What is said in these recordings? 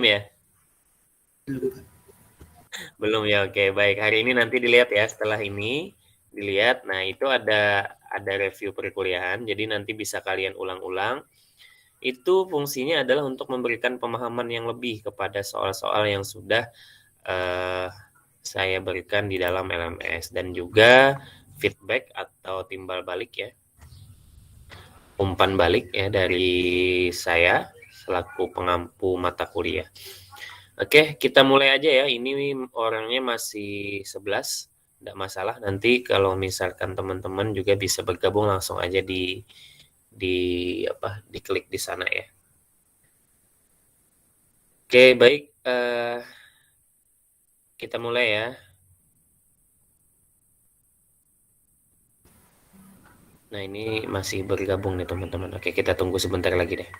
ya? Belum ya, oke baik. Hari ini nanti dilihat ya, setelah ini dilihat. Nah itu ada review perkuliahan, jadi nanti bisa kalian ulang-ulang. Itu fungsinya adalah untuk memberikan pemahaman yang lebih kepada soal-soal yang sudah uh, saya berikan di dalam LMS, dan juga feedback atau timbal balik ya, umpan balik ya dari saya selaku pengampu mata kuliah. Oke, kita mulai aja ya. Ini orangnya masih 11, tidak masalah. Nanti kalau misalkan teman-teman juga bisa bergabung, langsung aja di diklik di sana ya. Oke, baik. Kita mulai ya. Nah, ini masih bergabung nih teman-teman. Oke, kita tunggu sebentar lagi deh.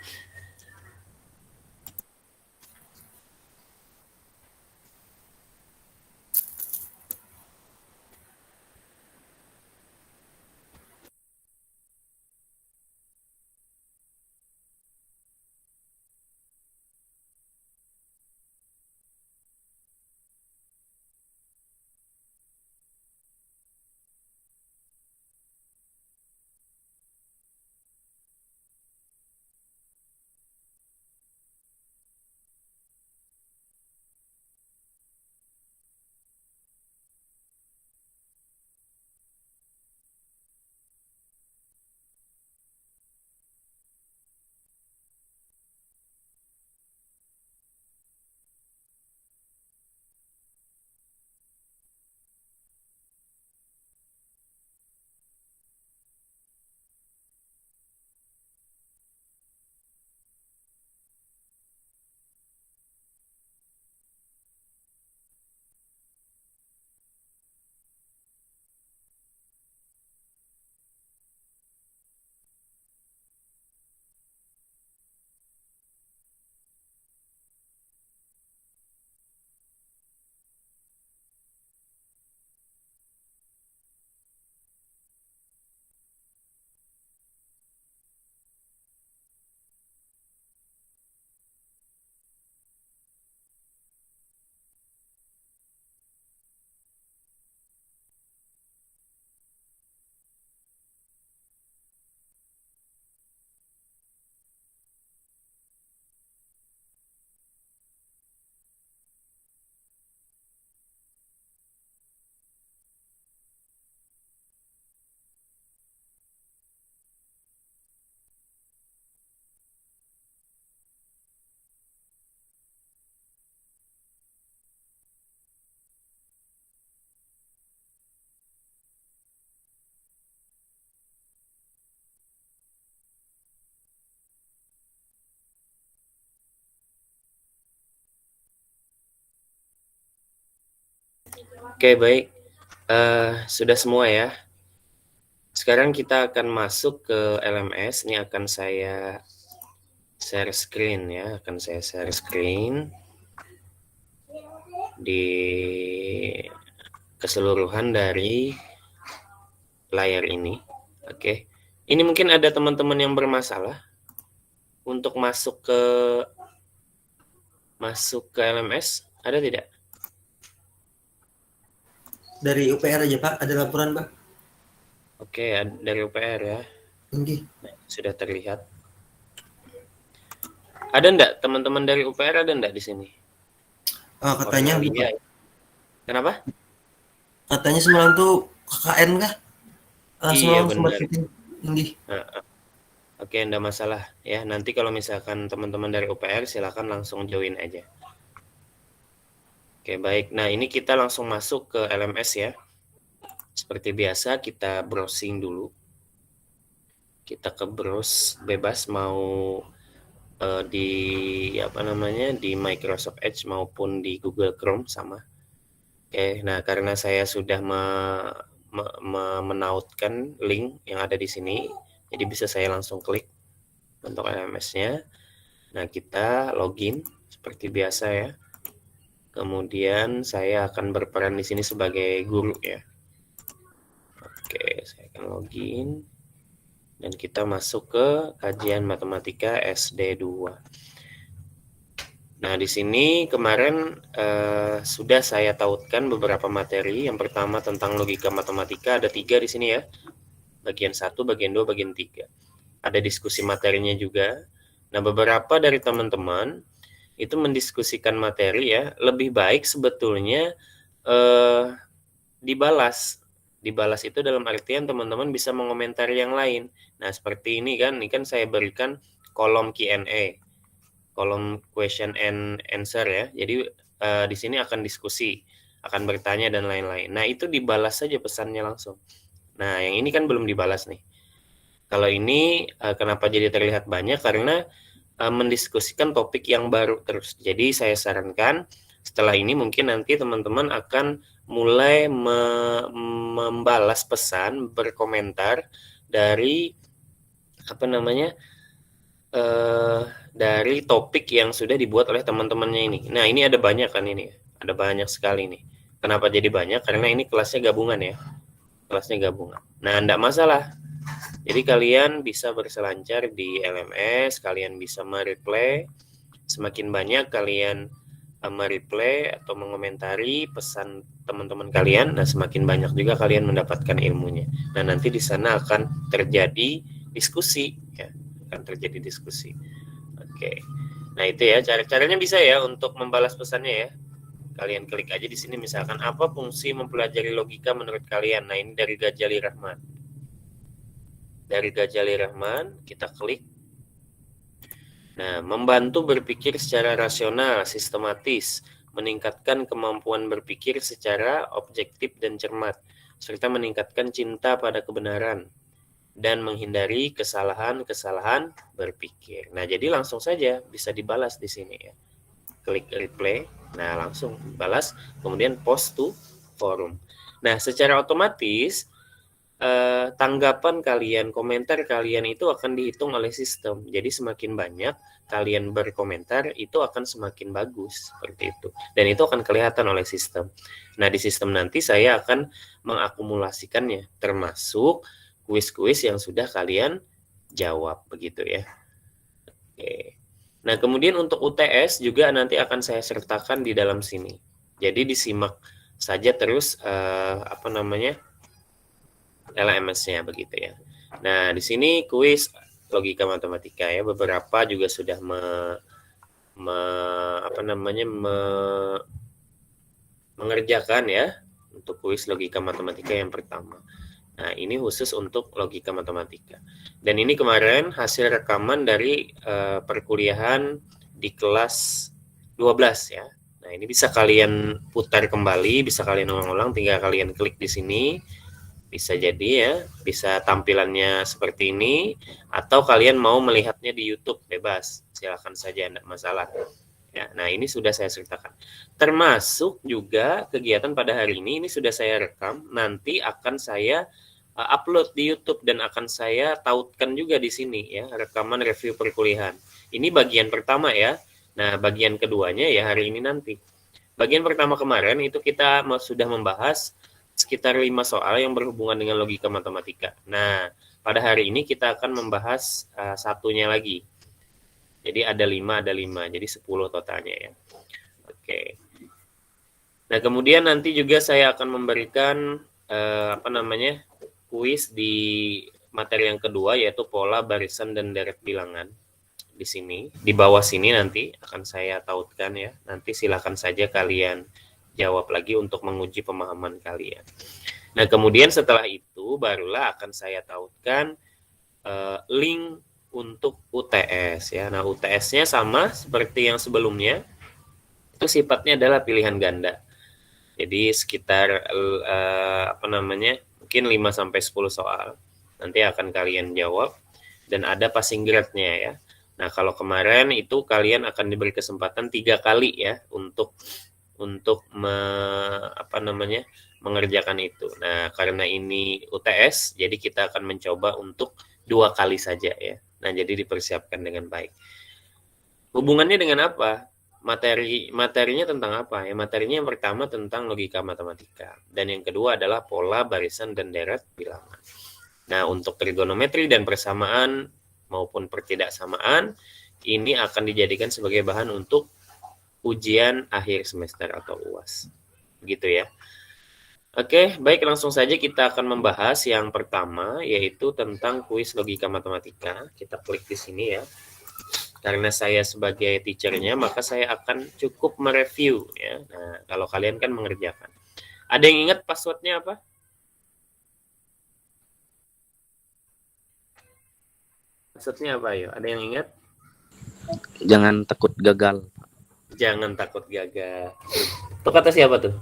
Oke, baik. Sudah semua ya. Sekarang kita akan masuk ke LMS. Ini akan saya share screen ya. Akan saya share screen di keseluruhan dari layar ini. Oke. Ini mungkin ada teman-teman yang bermasalah untuk masuk ke LMS. Ada tidak? Dari UPR aja Pak, ada laporan Pak. Oke, dari UPR ya. Tinggi. Nah, sudah terlihat. Ada enggak teman-teman dari UPR, ada enggak di sini? Katanya Orang bukan. Lia. Kenapa? Katanya semalam tuh KKN kah? Iya Semalam sempat benar. meeting tinggi. Oke, enggak masalah ya. Nanti kalau misalkan teman-teman dari UPR silakan langsung join aja. Oke, baik. Nah, ini kita langsung masuk ke LMS ya. Seperti biasa kita browsing dulu. Kita ke browse bebas, mau di di Microsoft Edge maupun di Google Chrome sama. Oke, nah karena saya sudah menautkan link yang ada di sini, jadi bisa saya langsung klik untuk LMS-nya. Nah, kita login seperti biasa ya. Kemudian saya akan berperan di sini sebagai guru ya. Oke, saya akan login dan kita masuk ke kajian matematika SD2. Nah, di sini kemarin sudah saya tautkan beberapa materi. Yang pertama tentang logika matematika, ada 3 di sini ya. Bagian 1, bagian 2, bagian 3. Ada diskusi materinya juga. Nah, beberapa dari teman-teman itu mendiskusikan materi ya, lebih baik sebetulnya dibalas. Dibalas itu dalam artian teman-teman bisa mengomentari yang lain. Nah, seperti ini kan saya berikan kolom Q&A, kolom question and answer ya. Jadi di sini akan diskusi, akan bertanya dan lain-lain. Nah, itu dibalas saja pesannya langsung. Nah, yang ini kan belum dibalas nih. Kalau ini kenapa jadi terlihat banyak? Karena mendiskusikan topik yang baru terus. Jadi saya sarankan setelah ini mungkin nanti teman-teman akan mulai membalas pesan, berkomentar dari dari topik yang sudah dibuat oleh teman-temannya ini. Nah, ini ada banyak kan ini, ada banyak sekali nih. Kenapa jadi banyak? Karena ini kelasnya gabungan ya, kelasnya gabungan. Nah, enggak masalah. Jadi kalian bisa berselancar di LMS, kalian bisa mereplay. Semakin banyak kalian mereplay atau mengomentari pesan teman-teman kalian, nah semakin banyak juga kalian mendapatkan ilmunya. Nah, nanti di sana akan terjadi diskusi ya, akan terjadi diskusi. Oke. Nah, itu ya caranya bisa ya untuk membalas pesannya ya. Kalian klik aja di sini misalkan apa fungsi mempelajari logika menurut kalian. Nah, ini dari Ghazali Rahman. Dari Ghazali Rahman kita klik. Nah, membantu berpikir secara rasional, sistematis, meningkatkan kemampuan berpikir secara objektif dan cermat, serta meningkatkan cinta pada kebenaran dan menghindari kesalahan-kesalahan berpikir. Nah, jadi langsung saja bisa dibalas di sini ya. Klik replay, nah langsung balas, kemudian post to forum. Nah, secara otomatis tanggapan kalian, komentar kalian itu akan dihitung oleh sistem. Jadi semakin banyak kalian berkomentar, itu akan semakin bagus seperti itu. Dan itu akan kelihatan oleh sistem. Nah, di sistem nanti saya akan mengakumulasikannya, termasuk kuis-kuis yang sudah kalian jawab begitu ya. Oke. Nah, kemudian untuk UTS juga nanti akan saya sertakan di dalam sini. Jadi disimak saja terus LMS-nya begitu ya. Nah, di sini kuis logika matematika ya. Beberapa juga sudah mengerjakan ya untuk kuis logika matematika yang pertama. Nah, ini khusus untuk logika matematika. Dan ini kemarin hasil rekaman dari perkuliahan di kelas 12 ya. Nah, ini bisa kalian putar kembali, bisa kalian ulang-ulang, tinggal kalian klik di sini. Bisa jadi ya, bisa tampilannya seperti ini, atau kalian mau melihatnya di YouTube, bebas, silakan saja, tidak masalah. Ya, nah ini sudah saya ceritakan. Termasuk juga kegiatan pada hari ini sudah saya rekam, nanti akan saya upload di YouTube dan akan saya tautkan juga di sini ya, rekaman review perkuliahan. Ini bagian pertama ya. Nah, bagian keduanya ya hari ini nanti. Bagian pertama kemarin itu kita sudah membahas sekitar 5 soal yang berhubungan dengan logika matematika. Nah, pada hari ini kita akan membahas satunya lagi. Jadi ada 5, jadi 10 totalnya ya. Oke. Nah, kemudian nanti juga saya akan memberikan kuis di materi yang kedua, yaitu pola, barisan, dan deret bilangan. Di sini, di bawah sini nanti akan saya tautkan ya. Nanti silakan saja kalian jawab lagi untuk menguji pemahaman kalian. Nah, kemudian setelah itu barulah akan saya tautkan link untuk UTS ya. Nah, UTS-nya sama seperti yang sebelumnya. Itu sifatnya adalah pilihan ganda. Jadi sekitar mungkin 5 sampai 10 soal. Nanti akan kalian jawab dan ada passing grade-nya ya. Nah, kalau kemarin itu kalian akan diberi kesempatan 3 kali ya untuk mengerjakan itu. Nah, karena ini UTS, jadi kita akan mencoba untuk 2 kali saja ya. Nah, jadi dipersiapkan dengan baik. Hubungannya dengan apa? Materinya tentang apa? Ya, materinya yang pertama tentang logika matematika. Dan yang kedua adalah pola, barisan, dan deret bilangan. Nah, untuk trigonometri dan persamaan maupun pertidaksamaan, ini akan dijadikan sebagai bahan untuk ujian akhir semester atau UAS. Begitu ya. Oke, baik, langsung saja kita akan membahas yang pertama, yaitu tentang kuis logika matematika. Kita klik di sini ya. Karena saya sebagai teachernya, maka saya akan cukup mereview ya. Nah, kalau kalian kan mengerjakan. Ada yang ingat passwordnya apa? Passwordnya apa, ayo? Ada yang ingat? Jangan takut gagal. Jangan takut gagal. Itu kata siapa tuh?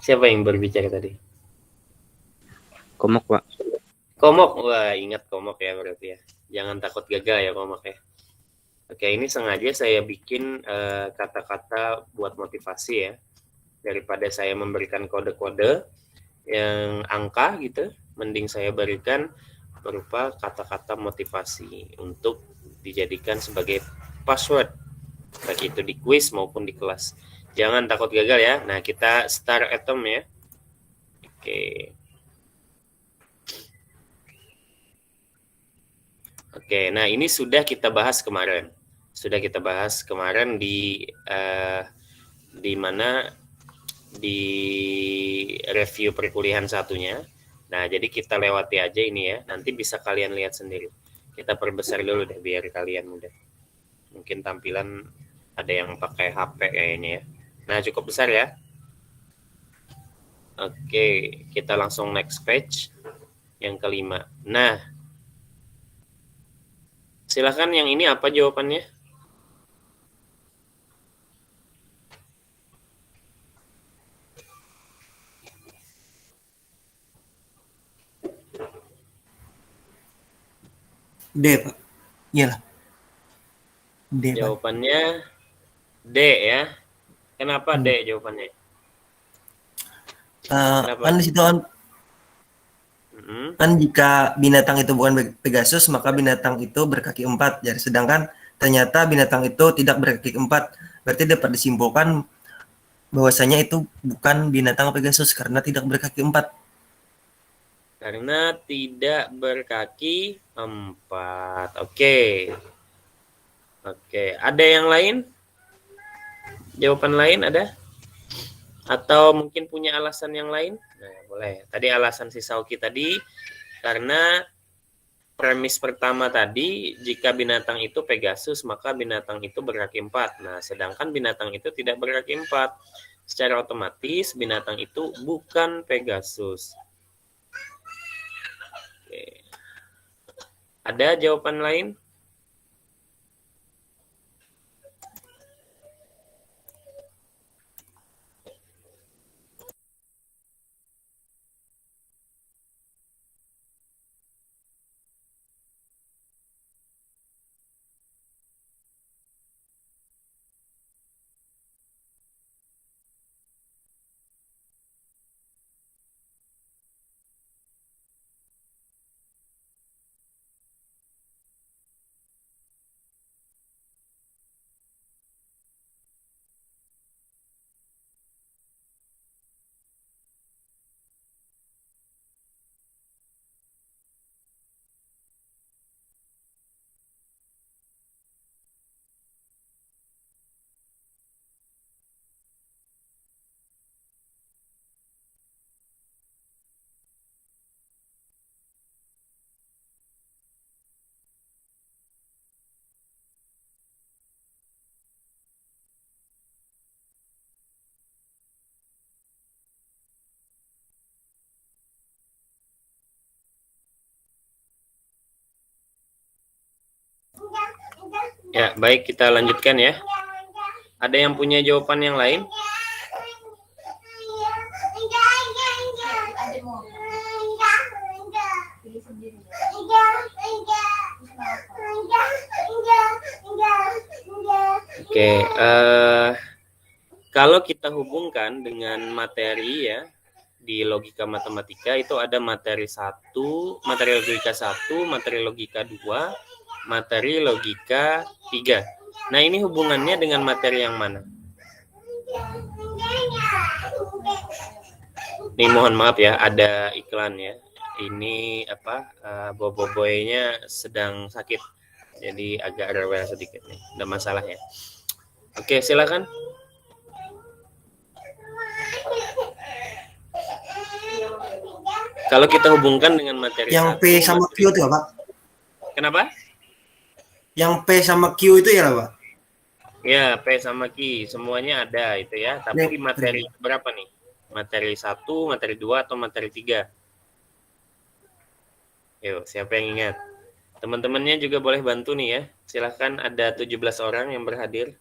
Siapa yang berbicara tadi? Komok, Pak. Komok. Wah, ingat Komok ya berarti ya. Jangan takut gagal ya Komok ya. Oke, ini sengaja saya bikin kata-kata buat motivasi ya. Daripada saya memberikan kode-kode yang angka gitu, mending saya berikan berupa kata-kata motivasi untuk dijadikan sebagai password, baik itu di kuis maupun di kelas. Jangan takut gagal ya. Nah, kita start atom ya. Oke. Oke, nah ini sudah kita bahas kemarin. Sudah kita bahas kemarin di mana di review perkuliahan satunya. Nah, jadi kita lewati aja ini ya. Nanti bisa kalian lihat sendiri. Kita perbesar dulu deh biar kalian mudah. Mungkin tampilan ada yang pakai HP kayaknya ya. Nah, cukup besar ya. Oke, kita langsung next page. Yang kelima. Nah, silakan yang ini apa jawabannya? D, Pak. Iyalah. D, Pak. Jawabannya D ya. Kenapa D jawabannya? Kan di situ kan jika binatang itu bukan Pegasus, maka binatang itu berkaki 4. Jadi sedangkan ternyata binatang itu tidak berkaki 4. Berarti dapat disimpulkan bahwasanya itu bukan binatang Pegasus karena tidak berkaki 4. Karena tidak berkaki 4. Oke. Oke, ada yang lain? Jawaban lain ada? Atau mungkin punya alasan yang lain? Nah, boleh. Tadi alasan si Sauki tadi karena premis pertama tadi, jika binatang itu Pegasus, maka binatang itu berkaki 4. Nah, sedangkan binatang itu tidak berkaki 4. Secara otomatis binatang itu bukan Pegasus. Oke. Ada jawaban lain? Ya, baik, kita lanjutkan ya. Ada yang punya jawaban yang lain? Oke, kalau kita hubungkan dengan materi ya di logika matematika itu ada materi 1, materi logika 1, materi logika 2, materi logika 3. Nah, ini hubungannya dengan materi yang mana? Nih mohon maaf ya, ada iklan ya. Ini apa? Boboiboynya sedang sakit. Jadi agak rewel sedikit nih. Ada masalah ya. Oke, silakan. Kalau kita hubungkan dengan materi Yang satu, P sama Q itu ya, Pak? Kenapa? Yang P sama Q itu ya, Pak? Ya, P sama Q, semuanya ada itu ya. Tapi materi berapa nih? Materi 1, materi 2, atau materi 3? Yuk, siapa yang ingat? Teman-temannya juga boleh bantu nih ya. Silahkan, ada 17 orang yang berhadir.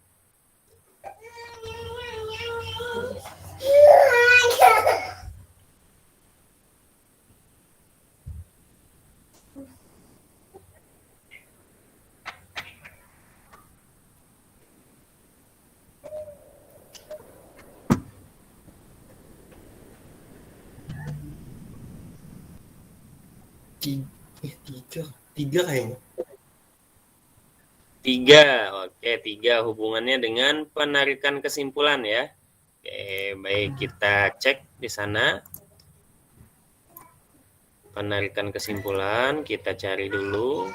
Tiga kayaknya. 3, oke, 3 hubungannya dengan penarikan kesimpulan ya. Oke, baik, kita cek di sana. Penarikan kesimpulan, kita cari dulu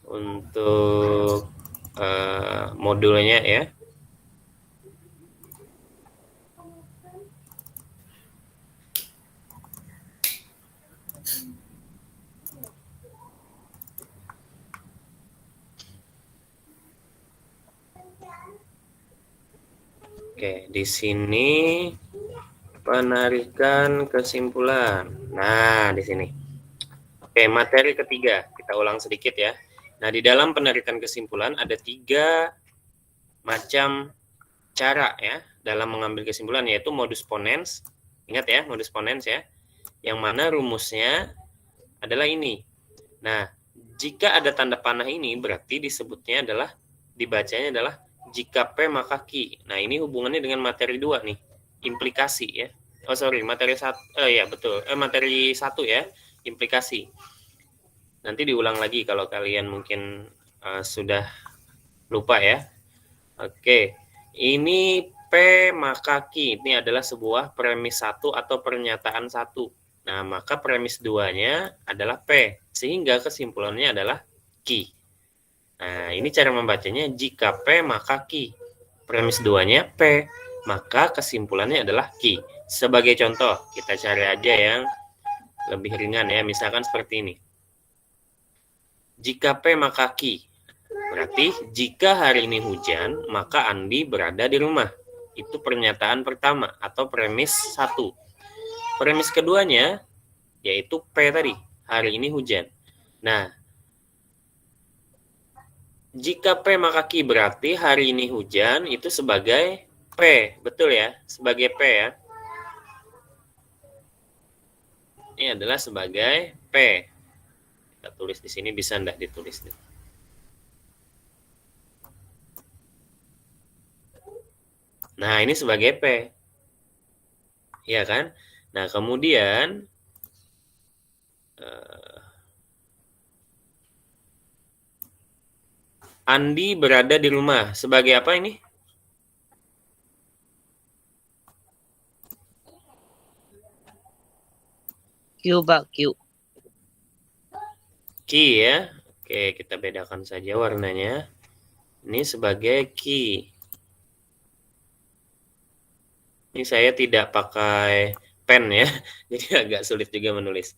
untuk modulnya ya. Oke, di sini penarikan kesimpulan. Nah, di sini. Oke, materi ketiga. Kita ulang sedikit ya. Nah, di dalam penarikan kesimpulan ada 3 macam cara ya dalam mengambil kesimpulan, yaitu modus ponens. Ingat ya, modus ponens ya. Yang mana rumusnya adalah ini. Nah, jika ada tanda panah ini berarti disebutnya adalah, dibacanya adalah jika P maka Q. Nah, ini hubungannya dengan materi 2 nih, implikasi ya. Oh sorry, materi 1, ya betul, materi 1 ya, implikasi. Nanti diulang lagi kalau kalian mungkin sudah lupa ya. Oke, ini P maka Q, ini adalah sebuah premis 1 atau pernyataan 1. Nah, maka premis 2-nya adalah P, sehingga kesimpulannya adalah Q. Nah, ini cara membacanya, jika P maka Q. Premis 2-nya P, maka kesimpulannya adalah Q. Sebagai contoh, kita cari aja yang lebih ringan ya, misalkan seperti ini. Jika P maka Q, berarti jika hari ini hujan, maka Andi berada di rumah. Itu pernyataan pertama atau premis 1. Premis keduanya yaitu P tadi, hari ini hujan. Nah, jika P maka Q berarti hari ini hujan itu sebagai P, betul ya? Sebagai P ya. Ini adalah sebagai P. Kita tulis di sini, bisa enggak ditulis nih? Nah, ini sebagai P. Ya kan? Nah, kemudian Andi berada di rumah. Sebagai apa ini? Q, Pak, Q. Q ya. Oke, kita bedakan saja warnanya. Ini sebagai Q. Ini saya tidak pakai pen ya, jadi agak sulit juga menulis.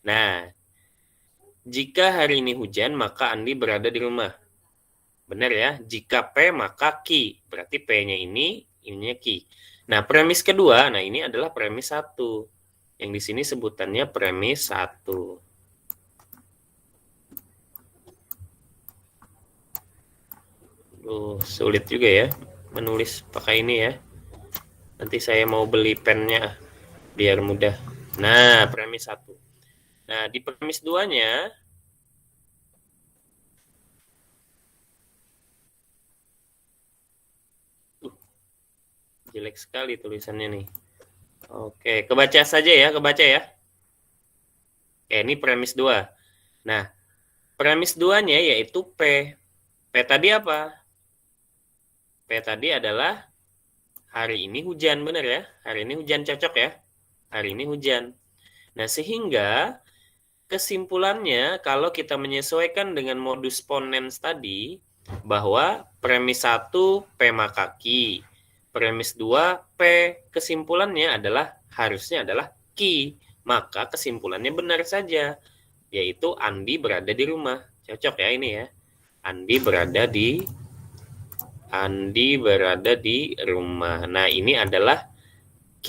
Nah, jika hari ini hujan, maka Andi berada di rumah. Benar ya, jika P maka Q, berarti P-nya ini, ininya Q. Nah, premis kedua, nah ini adalah premis 1. Yang di sini sebutannya premis 1. Sulit juga ya menulis pakai ini ya. Nanti saya mau beli pennya biar mudah. Nah, premis 1. Nah, di premis 2-nya jelek sekali tulisannya nih. Oke, kebaca saja ya, kebaca ya. Oke, ini premis 2. Nah, premis 2-nya yaitu P. P tadi apa? P tadi adalah hari ini hujan, benar ya? Hari ini hujan, cocok ya? Hari ini hujan. Nah, sehingga kesimpulannya kalau kita menyesuaikan dengan modus ponens tadi, bahwa premis 1 P maka Q, premis 2 P kesimpulannya harusnya adalah Q, maka kesimpulannya benar saja, yaitu Andi berada di rumah. Cocok ya ini ya. Andi berada di rumah. Nah, ini adalah Q.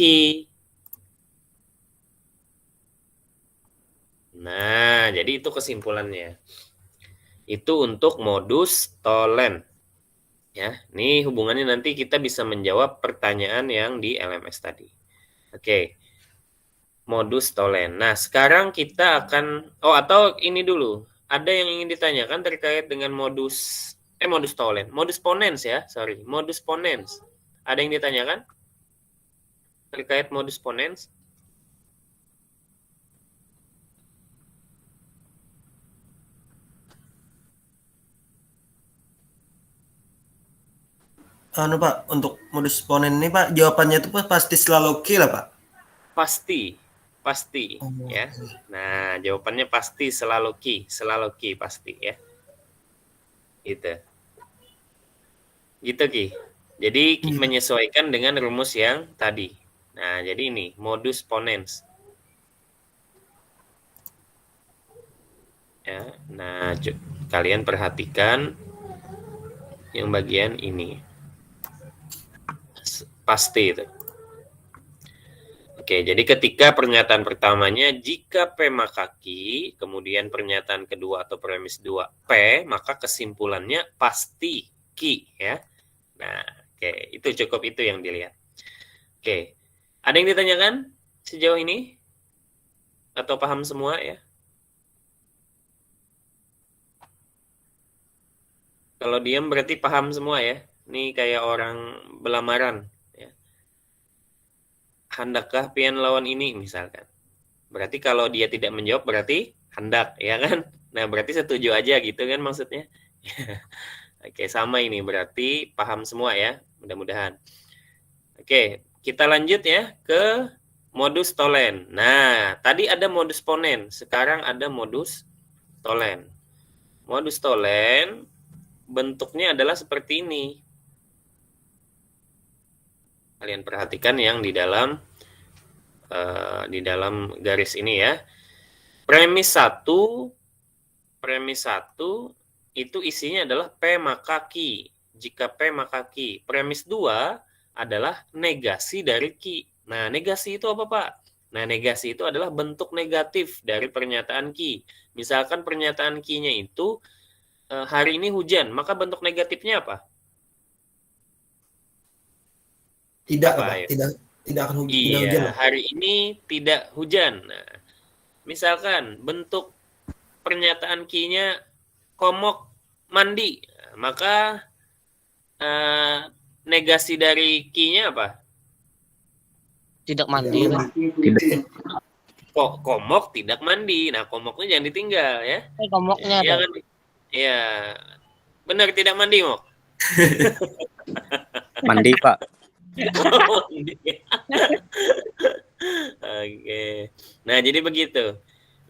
Nah, jadi itu kesimpulannya. Itu untuk modus tollens. Ya, ini hubungannya nanti kita bisa menjawab pertanyaan yang di LMS tadi. Oke. Modus tollens. Nah, sekarang kita akan atau ini dulu. Ada yang ingin ditanyakan terkait dengan modus tollens. Modus ponens ya, sorry. Modus ponens. Ada yang ditanyakan terkait modus ponens? Pak, untuk modus ponen ini Pak, jawabannya itu pasti selalu Q lah Pak. Pasti Oh, ya. Nah, jawabannya pasti selalu Q pasti ya. Gitu Ki. Jadi menyesuaikan dengan rumus yang tadi. Nah, jadi ini modus ponens. Ya, nah kalian perhatikan yang bagian ini. Pasti itu. Oke, jadi ketika pernyataan pertamanya jika P maka Q, kemudian pernyataan kedua atau premis 2 P, maka kesimpulannya pasti Q ya. Nah, oke, itu cukup itu yang dilihat. Oke. Ada yang ditanyakan sejauh ini? Atau paham semua ya? Kalau diam berarti paham semua ya. Ini kayak orang belamaran. Handakkah pian lawan ini misalkan. Berarti kalau dia tidak menjawab berarti hendak, ya kan? Nah, berarti setuju aja gitu kan maksudnya. Oke, sama ini berarti paham semua ya, mudah-mudahan. Oke, kita lanjut ya ke modus tollens. Nah, tadi ada modus ponens, sekarang ada modus tollens. Modus tollens bentuknya adalah seperti ini. Kalian perhatikan yang di dalam garis ini ya. Premis 1 itu isinya adalah P maka Q. Jika P maka Q. Premis 2 adalah negasi dari Q. Nah, negasi itu apa, Pak? Nah, negasi itu adalah bentuk negatif dari pernyataan Q. Misalkan pernyataan Q-nya itu hari ini hujan, maka bentuk negatifnya apa? Tidak, Apa, Pak. ayo? Tidak akan hujan. Iya, Tidak hujan, Pak. hari ini tidak hujan. Nah, misalkan bentuk pernyataan Q-nya komok mandi, maka negasi dari Q-nya apa? Tidak mandi. Kok komok tidak mandi. Nah, komoknya jangan ditinggal ya. Komoknya ya kan? Iya. Benar tidak mandi, Mok? Mandi, Pak. Oke. Nah, jadi begitu.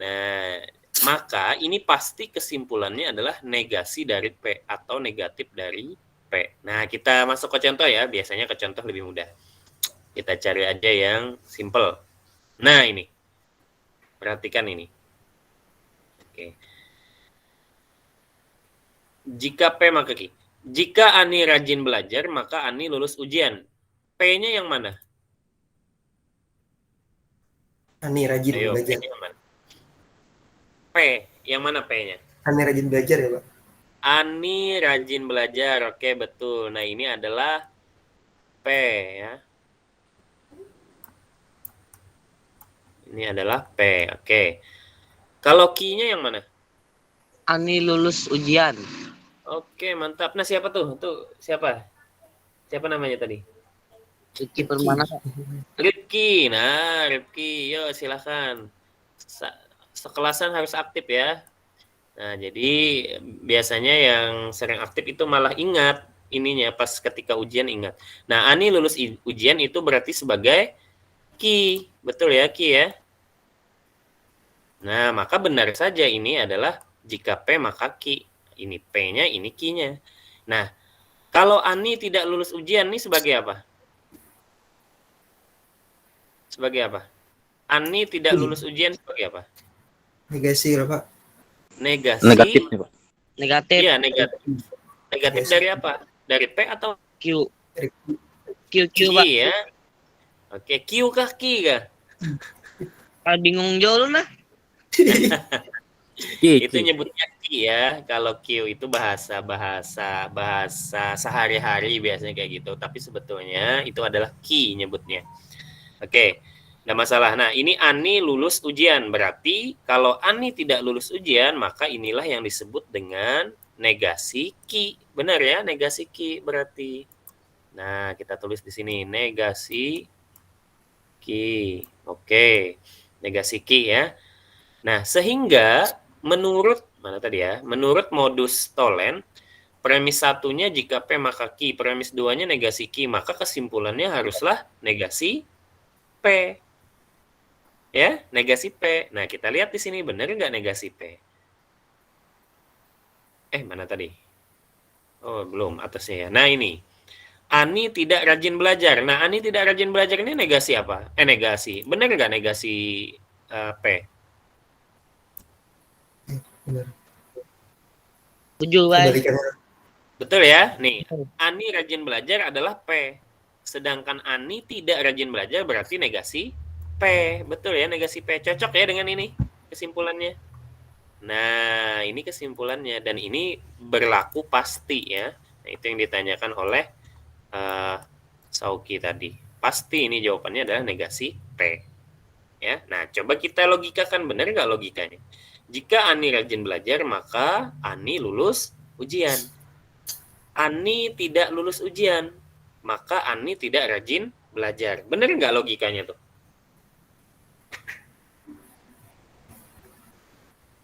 Nah, maka ini pasti kesimpulannya adalah negasi dari P atau negatif dari P. Nah, kita masuk ke contoh ya. Biasanya ke contoh lebih mudah. Kita cari aja yang simple. Nah, ini. Perhatikan ini. Oke. Jika P maka Q. Jika Ani rajin belajar, maka Ani lulus ujian. P-nya yang mana? Ani rajin belajar. P-nya mana? P, yang mana P-nya? Ani rajin belajar ya, Pak? Ani rajin belajar, oke betul. Nah, ini adalah P ya. Ini adalah P, oke. Kalau Q-nya yang mana? Ani lulus ujian. Oke, mantap. Nah, siapa tuh? Tuh, siapa? Siapa namanya tadi? Rifki Permana. Rifki. Nah, Rifki, yuk silakan. Sekelasan harus aktif ya. Nah, jadi biasanya yang sering aktif itu malah ingat ininya pas ketika ujian ingat. Nah, Ani lulus ujian itu berarti sebagai Q. Betul ya, Q ya? Nah, maka benar saja ini adalah jika P maka Q. Ini P-nya, ini Q-nya. Nah, kalau Ani tidak lulus ujian nih sebagai apa? Sebagai apa? Ani tidak lulus ujian sebagai apa? Negasi lah, Pak. Negasi. Negatif nih, Pak. Negatif. Iya, negatif. Negatif Negasi. dari apa? Dari P atau Q. Dari Q Q Pak. ya? Oke, Q kah Q kah? Bingung jauh lah. Itu nyebutnya Q ya. Kalau Q itu bahasa sehari-hari biasanya kayak gitu. Tapi sebetulnya itu adalah Q nyebutnya. Oke, nggak masalah. Nah, ini Ani lulus ujian. Berarti kalau Ani tidak lulus ujian, maka inilah yang disebut dengan negasi Q. Benar ya, negasi Q berarti. Nah, kita tulis di sini negasi Q. Oke, negasi Q ya. Nah, sehingga menurut mana tadi ya? Menurut modus Tholen, premis satunya jika P maka Q, premis duanya negasi Q, maka kesimpulannya haruslah negasi P. Ya, negasi P. Nah, kita lihat di sini benar nggak negasi P? Mana tadi? Oh, belum atasnya ya. Nah, ini. Ani tidak rajin belajar. Nah, Ani tidak rajin belajar ini negasi apa? Negasi. Benar nggak negasi P? benar. Tujuh, Pak. Kembalikan. Betul ya? Nih, Ani rajin belajar adalah P. Sedangkan Ani tidak rajin belajar berarti negasi P. Betul ya, negasi P. Cocok ya dengan ini kesimpulannya. Nah, ini kesimpulannya. Dan ini berlaku pasti ya. Nah, itu yang ditanyakan oleh Sauki tadi. Pasti ini jawabannya adalah negasi P. Ya, nah coba kita logikakan, benar nggak logikanya? Jika Ani rajin belajar, maka Ani lulus ujian. Ani tidak lulus ujian, maka Ani tidak rajin belajar. Benar nggak logikanya tuh?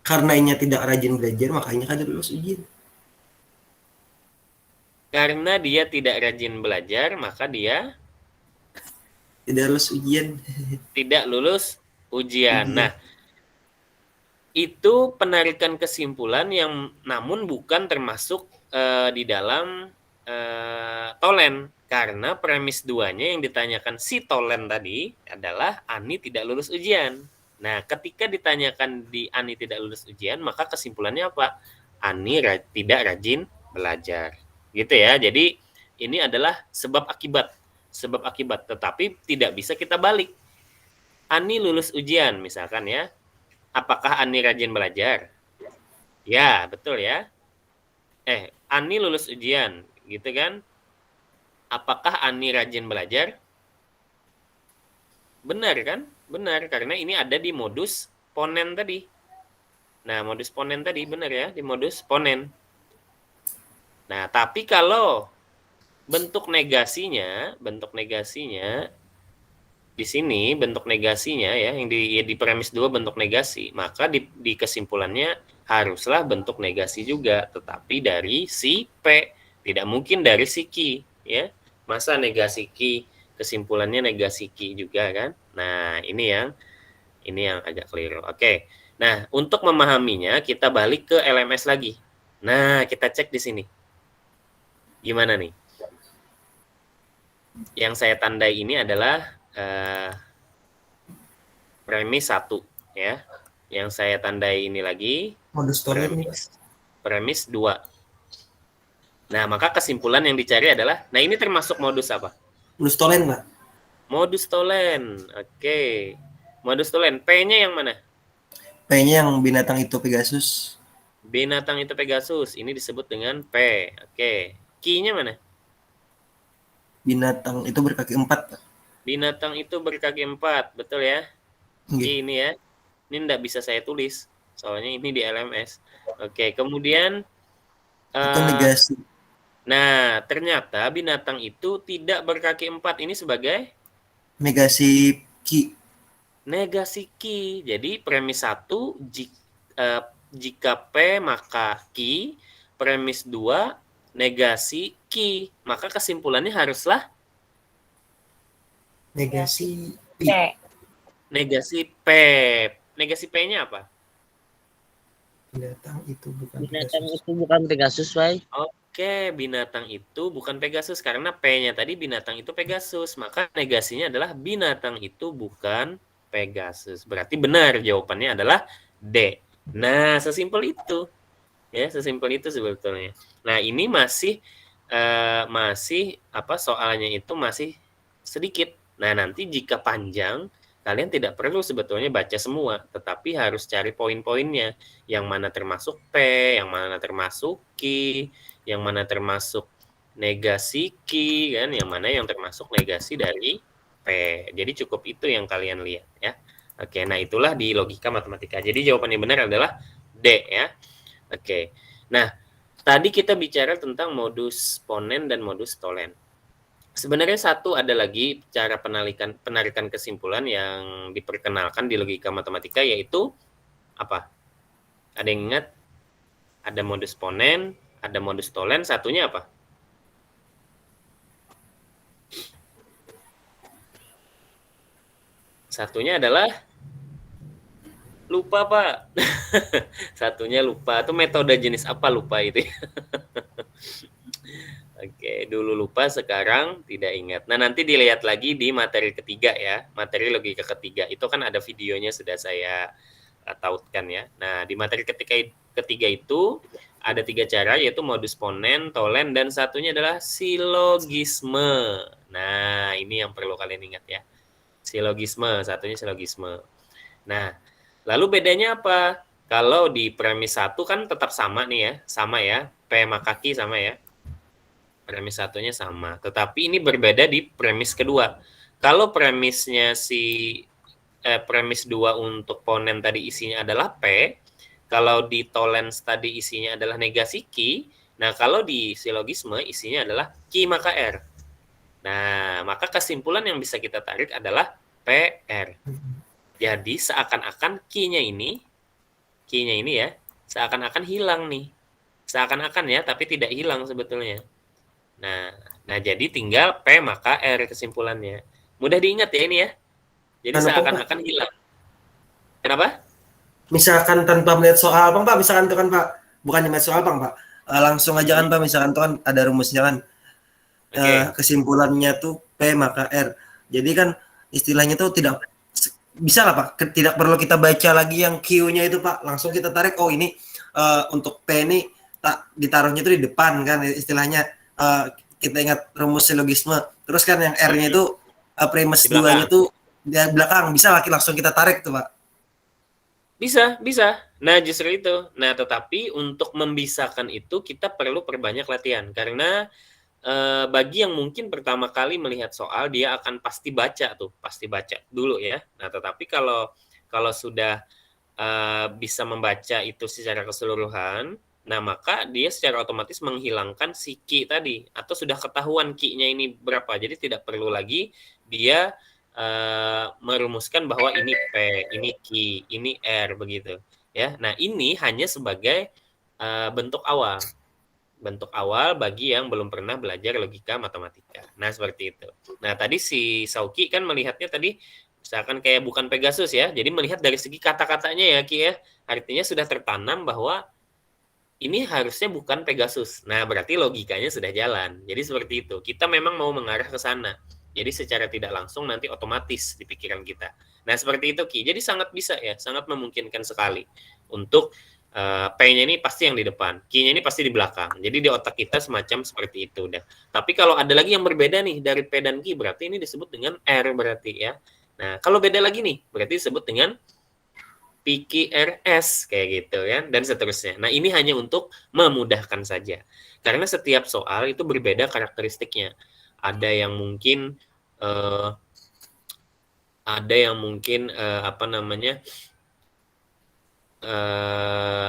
Karena inya tidak rajin belajar, makanya kan lulus ujian. Karena dia tidak rajin belajar, maka dia Tidak lulus ujian. tidak lulus ujian. Nah, itu penarikan kesimpulan yang namun bukan termasuk di dalam Tholen. Karena premis duanya yang ditanyakan si Tholen tadi adalah Ani tidak lulus ujian. Nah, ketika ditanyakan di Ani tidak lulus ujian, maka kesimpulannya apa? Ani tidak rajin belajar. Gitu ya. Jadi ini adalah sebab akibat. Sebab akibat. Tetapi tidak bisa kita balik. Ani lulus ujian misalkan ya. Apakah Ani rajin belajar? Ya, betul ya. Ani lulus ujian, gitu kan? Apakah Ani rajin belajar? Benar kan? Benar, karena ini ada di modus ponen tadi. Nah, modus ponen tadi benar ya, di modus ponen. Nah, tapi kalau bentuk negasinya di sini bentuk negasinya ya, yang di premis 2 bentuk negasi, maka di kesimpulannya haruslah bentuk negasi juga, tetapi dari si P, tidak mungkin dari si Q ya. Masa negasi Q kesimpulannya negasi Q juga kan? Nah, ini yang agak keliru. Oke. Nah, untuk memahaminya kita balik ke LMS lagi. Nah, kita cek di sini. Gimana nih? Yang saya tandai ini adalah premis 1 ya. Yang saya tandai ini lagi Modus Tholen. premis 2. Nah, maka kesimpulan yang dicari adalah, nah ini termasuk modus apa? Modus Tholen, Pak. Modus Tholen. Oke. Modus Tholen. P-nya yang mana? P-nya yang binatang itu Pegasus. Binatang itu Pegasus. Ini disebut dengan P. Oke. Q-nya mana? Binatang itu berkaki 4, Pak. Binatang itu berkaki 4. Betul ya? Q ini ya. Ini enggak bisa saya tulis. Soalnya ini di LMS. Oke. Kemudian Itu negasi. nah, ternyata binatang itu tidak berkaki 4. Ini sebagai Negasi Q. negasi Q. Jadi premis 1 jika P maka Q, premis 2 negasi Q. Maka kesimpulannya haruslah Negasi P. Negasi P. Negasi P-nya apa? Binatang itu bukan Binatang Pegasus. itu bukan Pegasus, Pak. Oke, binatang itu bukan Pegasus karena P-nya tadi binatang itu Pegasus, maka negasinya adalah binatang itu bukan Pegasus. Berarti benar jawabannya adalah D. Nah, sesimpel itu. Ya, sesimpel itu sebetulnya. Nah, ini masih apa soalnya itu masih sedikit. Nah, nanti jika panjang, kalian tidak perlu sebetulnya baca semua, tetapi harus cari poin-poinnya. Yang mana termasuk P, yang mana termasuk Ki, yang mana termasuk negasi Ki, kan? Yang mana yang termasuk negasi dari P. Jadi cukup itu yang kalian lihat ya. Oke, nah itulah di logika matematika. Jadi jawaban yang benar adalah D ya. Oke. Nah, tadi kita bicara tentang modus ponen dan modus tolen. Sebenarnya satu ada lagi cara penarikan kesimpulan yang diperkenalkan di logika matematika yaitu apa? Ada yang ingat? Ada modus ponen, ada modus tolen, satunya apa? Satunya adalah lupa, Pak. Satunya lupa. Itu metode jenis apa lupa itu? Oke, dulu lupa, sekarang tidak ingat. Nah, nanti dilihat lagi di materi ketiga ya. Materi logika ketiga. Itu kan ada videonya sudah saya tautkan ya. Nah, di materi ketiga itu ada 3 cara, yaitu modus ponen, tolen, dan satunya adalah silogisme. Nah, ini yang perlu kalian ingat ya. Silogisme, satunya silogisme. Nah, lalu bedanya apa? Kalau di premis 1 kan tetap sama nih ya. Sama ya. P maka Q sama ya. Premis satunya sama, tetapi ini berbeda di premis kedua. Kalau premisnya premis 2 untuk ponen tadi isinya adalah P, kalau di tolens tadi isinya adalah negasi Q, nah kalau di silogisme isinya adalah Q maka R. Nah, maka kesimpulan yang bisa kita tarik adalah PR. Jadi seakan-akan Q-nya ini ya, seakan-akan hilang nih. Seakan-akan ya, tapi tidak hilang sebetulnya. Nah, jadi tinggal P maka R kesimpulannya. Mudah diingat ya ini ya. Jadi seakan-akan hilang. Kenapa? Misalkan tanpa melihat soal, Pak, misalkan itu kan Pak, bukan melihat soal, Pak. Langsung aja kan Pak, misalkan itu kan ada rumusnya kan. Kesimpulannya tuh P maka R. Jadi kan istilahnya tuh tidak bisa lah Pak, tidak perlu kita baca lagi yang Q-nya itu Pak. Langsung kita tarik, oh ini untuk P ini tak ditaruhnya itu di depan kan istilahnya. Kita ingat rumus silogisme. Terus kan yang R-nya itu premis 2-nya tuh di belakang. Bisa lagi langsung kita tarik tuh, Pak. Bisa. Nah, justru itu. Nah, tetapi untuk membisahkan itu kita perlu perbanyak latihan. Karena bagi yang mungkin pertama kali melihat soal, dia akan pasti baca dulu ya. Nah, tetapi kalau sudah bisa membaca itu secara keseluruhan, nah maka dia secara otomatis menghilangkan si Q tadi, atau sudah ketahuan Q-nya ini berapa, jadi tidak perlu lagi dia merumuskan bahwa ini P, ini Q, ini R begitu ya. Nah, ini hanya sebagai bentuk awal bagi yang belum pernah belajar logika matematika. Nah, seperti itu. Nah, tadi si Sauki kan melihatnya tadi misalkan kayak bukan Pegasus ya, jadi melihat dari segi kata-katanya ya Ki ya, artinya sudah tertanam bahwa ini harusnya bukan Pegasus. Nah, berarti logikanya sudah jalan. Jadi seperti itu. Kita memang mau mengarah ke sana. Jadi secara tidak langsung nanti otomatis di pikiran kita. Nah, seperti itu Ki. Jadi sangat bisa ya, sangat memungkinkan sekali untuk P-nya ini pasti yang di depan, Q-nya ini pasti di belakang. Jadi di otak kita semacam seperti itu udah. Tapi kalau ada lagi yang berbeda nih dari P dan Q, berarti ini disebut dengan R berarti ya. Nah, kalau beda lagi nih, berarti disebut dengan PQRS kayak gitu ya, dan seterusnya. Nah, ini hanya untuk memudahkan saja. Karena setiap soal itu berbeda karakteristiknya. Ada yang mungkin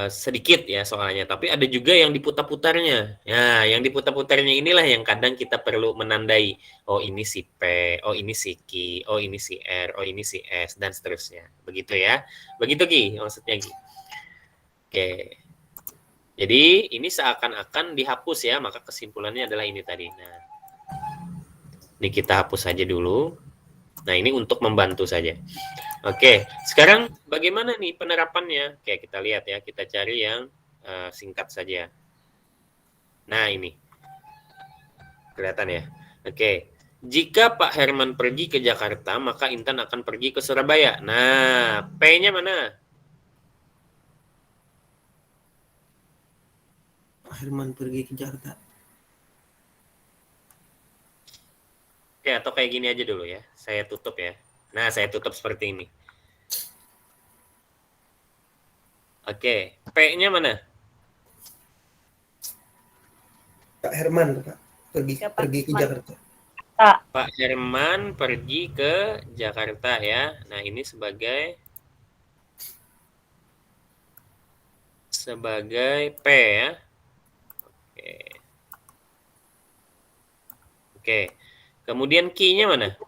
sedikit ya soalnya, tapi ada juga yang diputar-putarnya. Ya, yang diputar-putarnya inilah yang kadang kita perlu menandai. Oh, ini si P, oh ini si Q, oh ini si R, oh ini si S, dan seterusnya. Begitu ya. Begitu Ki, maksudnya Ki. Oke. Jadi, ini seakan-akan dihapus ya, maka kesimpulannya adalah ini tadi. Nah, ini kita hapus saja dulu. Nah, ini untuk membantu saja. Oke, sekarang bagaimana nih penerapannya? Oke, kita lihat ya, kita cari yang singkat saja. Nah, ini. Kelihatan ya? Oke. Jika Pak Herman pergi ke Jakarta, maka Intan akan pergi ke Surabaya. Nah, P-nya mana? Pak Herman pergi ke Jakarta. Oke, atau kayak gini aja dulu ya. Saya tutup ya. Nah, saya tutup seperti ini. Oke, P-nya mana? Pak Herman, Pak. Ya, Pak Pergi ke Herman. Jakarta. Pak Herman pergi ke Jakarta ya. Nah, ini sebagai P ya. Oke. Oke. Kemudian Q-nya mana?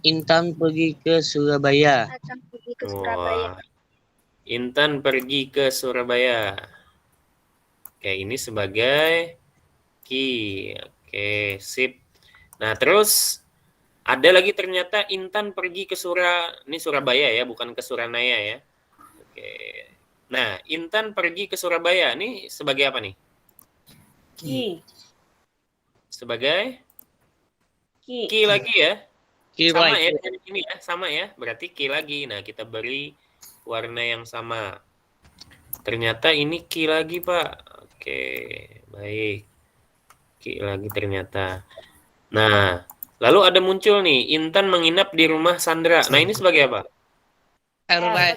Intan pergi ke Surabaya. Akan pergi ke Surabaya. Wah. Intan pergi ke Surabaya. Oke, ini sebagai Q. Oke, sip. Nah, terus ada lagi ternyata Intan pergi ke Surabaya ya, bukan ke Suranaya ya. Oke. Nah, Intan pergi ke Surabaya. Ini sebagai apa nih? Ki. Sebagai Ki. Q lagi ya. Sama Kirai. ya dengan ini ya, sama ya. Berarti Q lagi. Nah, kita beri warna yang sama. Ternyata ini Q lagi, Pak. Oke, baik. Q lagi ternyata. Nah, lalu ada muncul nih, Intan menginap di rumah Sandra. Nah, ini sebagai apa? Rai.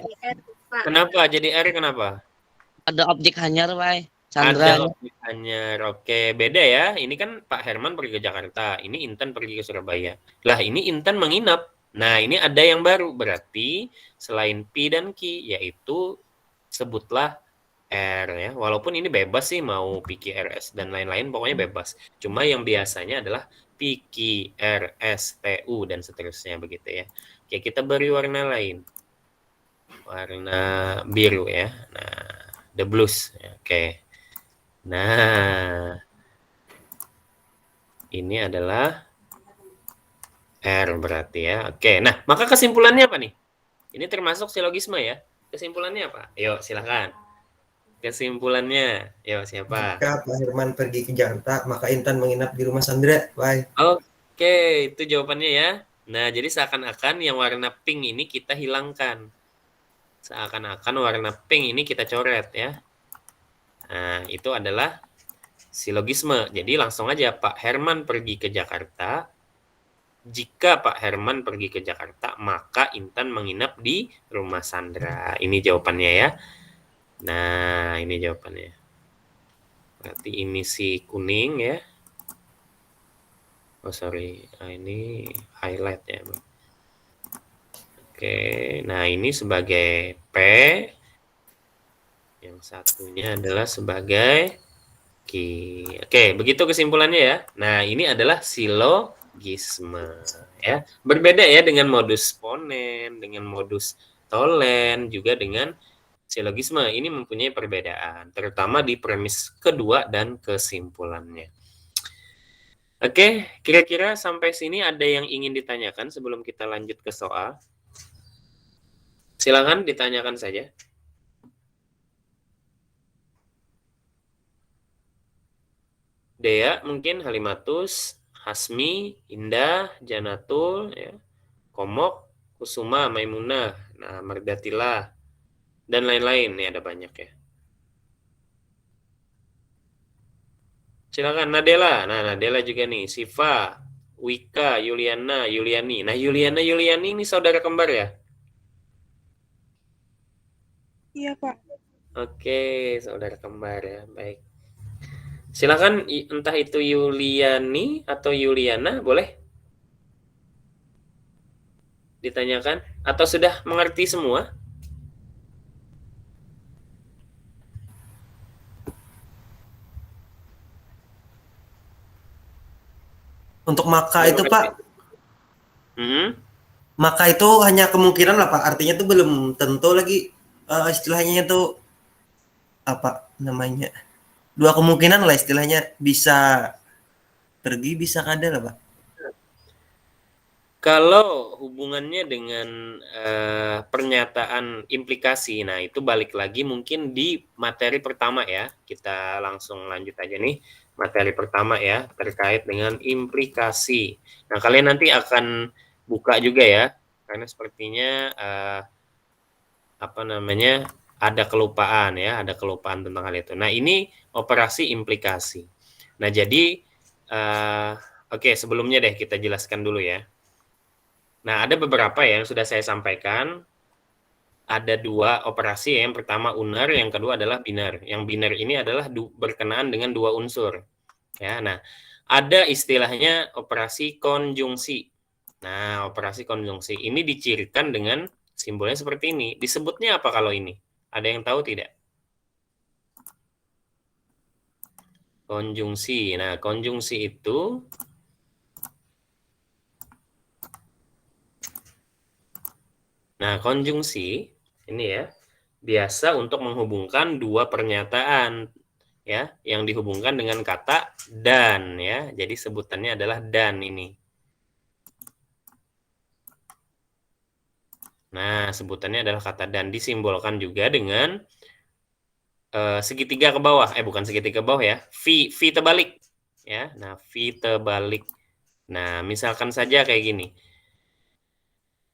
Pak. Kenapa? Jadi R kenapa? Ada objek hanyar, Rai. Ada Sandra. objek hanyar. Oke, beda ya. Ini kan Pak Herman pergi ke Jakarta. Ini Intan pergi ke Surabaya. Lah, ini Intan menginap. Nah, ini ada yang baru. Berarti selain P dan Q, yaitu sebutlah R ya. Walaupun ini bebas sih mau PQRS dan lain-lain, pokoknya bebas. Cuma yang biasanya adalah PQRSTU dan seterusnya begitu ya. Oke, kita beri warna lain. Warna biru ya. Nah, the blues. Oke. Nah, ini adalah R berarti ya. Oke, nah maka kesimpulannya apa nih? Ini termasuk silogisme ya. Kesimpulannya apa? Yuk, silakan. Kesimpulannya, yuk siapa? Jika Pak Herman pergi ke Jakarta, maka Intan menginap di rumah Sandra. Bye. Oke, itu jawabannya ya. Nah, jadi seakan-akan yang warna pink ini kita hilangkan. Seakan-akan warna pink ini kita coret ya. Nah, itu adalah silogisme. Jadi langsung aja Pak Herman pergi ke Jakarta. Jika Pak Herman pergi ke Jakarta, maka Intan menginap di rumah Sandra. Ini jawabannya ya. Nah, ini jawabannya. Berarti ini si kuning ya. Oh, sorry. Nah, ini highlight ya. Oke, nah ini sebagai P. Yang satunya adalah sebagai Q. Oke, begitu kesimpulannya ya. Nah, ini adalah silogisme ya. Berbeda ya dengan modus ponen, dengan modus tolen, juga dengan silogisme. Ini mempunyai perbedaan, terutama di premis kedua dan kesimpulannya. Oke, kira-kira sampai sini ada yang ingin ditanyakan sebelum kita lanjut ke soal? Silakan ditanyakan saja. Dea mungkin, Halimatus, Hasmi, Indah, Janatul, ya, Komok, Kusuma, Maimunah, nah Mardatila, dan lain-lain. Nih ada banyak ya. Silakan Nadela. Nah, Nadela juga nih. Siva, Wika, Yuliana, Yuliani. Nah, Yuliana, Yuliani ini saudara kembar ya? Iya, Pak. Oke, saudara kembar ya. Baik. Silakan entah itu Yuliani atau Yuliana, boleh ditanyakan atau sudah mengerti semua? Untuk maka itu Pak, maka itu hanya kemungkinan lah Pak. Artinya itu belum tentu lagi istilahnya itu apa namanya? Dua kemungkinan lah istilahnya, bisa pergi bisa kada lah Pak. Kalau hubungannya dengan pernyataan implikasi, nah itu balik lagi mungkin di materi pertama ya. Kita langsung lanjut aja nih. materi pertama ya, terkait dengan implikasi. Nah, kalian nanti akan buka juga ya, karena sepertinya ada kelupaan ya, ada kelupaan tentang hal itu. Nah, ini operasi implikasi. Nah, jadi oke, sebelumnya deh kita jelaskan dulu ya. Nah, ada beberapa yang sudah saya sampaikan. Ada dua operasi ya. Yang pertama unar, yang kedua adalah binar. Yang binar ini adalah berkenaan dengan dua unsur. Ya, nah, ada istilahnya operasi konjungsi. Nah, operasi konjungsi ini dicirikan dengan simbolnya seperti ini. Disebutnya apa kalau ini? Ada yang tahu tidak? Konjungsi. Nah, konjungsi itu konjungsi ini ya, biasa untuk menghubungkan dua pernyataan ya, yang dihubungkan dengan kata dan ya. Jadi sebutannya adalah dan ini. Nah, sebutannya adalah kata dan, disimbolkan juga dengan segitiga ke bawah. Bukan segitiga ke bawah ya. V terbalik ya. Nah, V terbalik. Nah, misalkan saja kayak gini.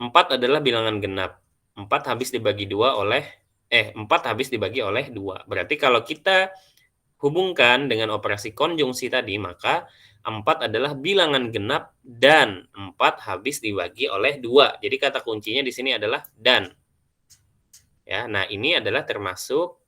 4 adalah bilangan genap. 4 habis dibagi 2 oleh 4 habis dibagi oleh 2. Berarti kalau kita hubungkan dengan operasi konjungsi tadi, maka 4 adalah bilangan genap dan 4 habis dibagi oleh 2. Jadi kata kuncinya di sini adalah dan. Ya, nah ini adalah termasuk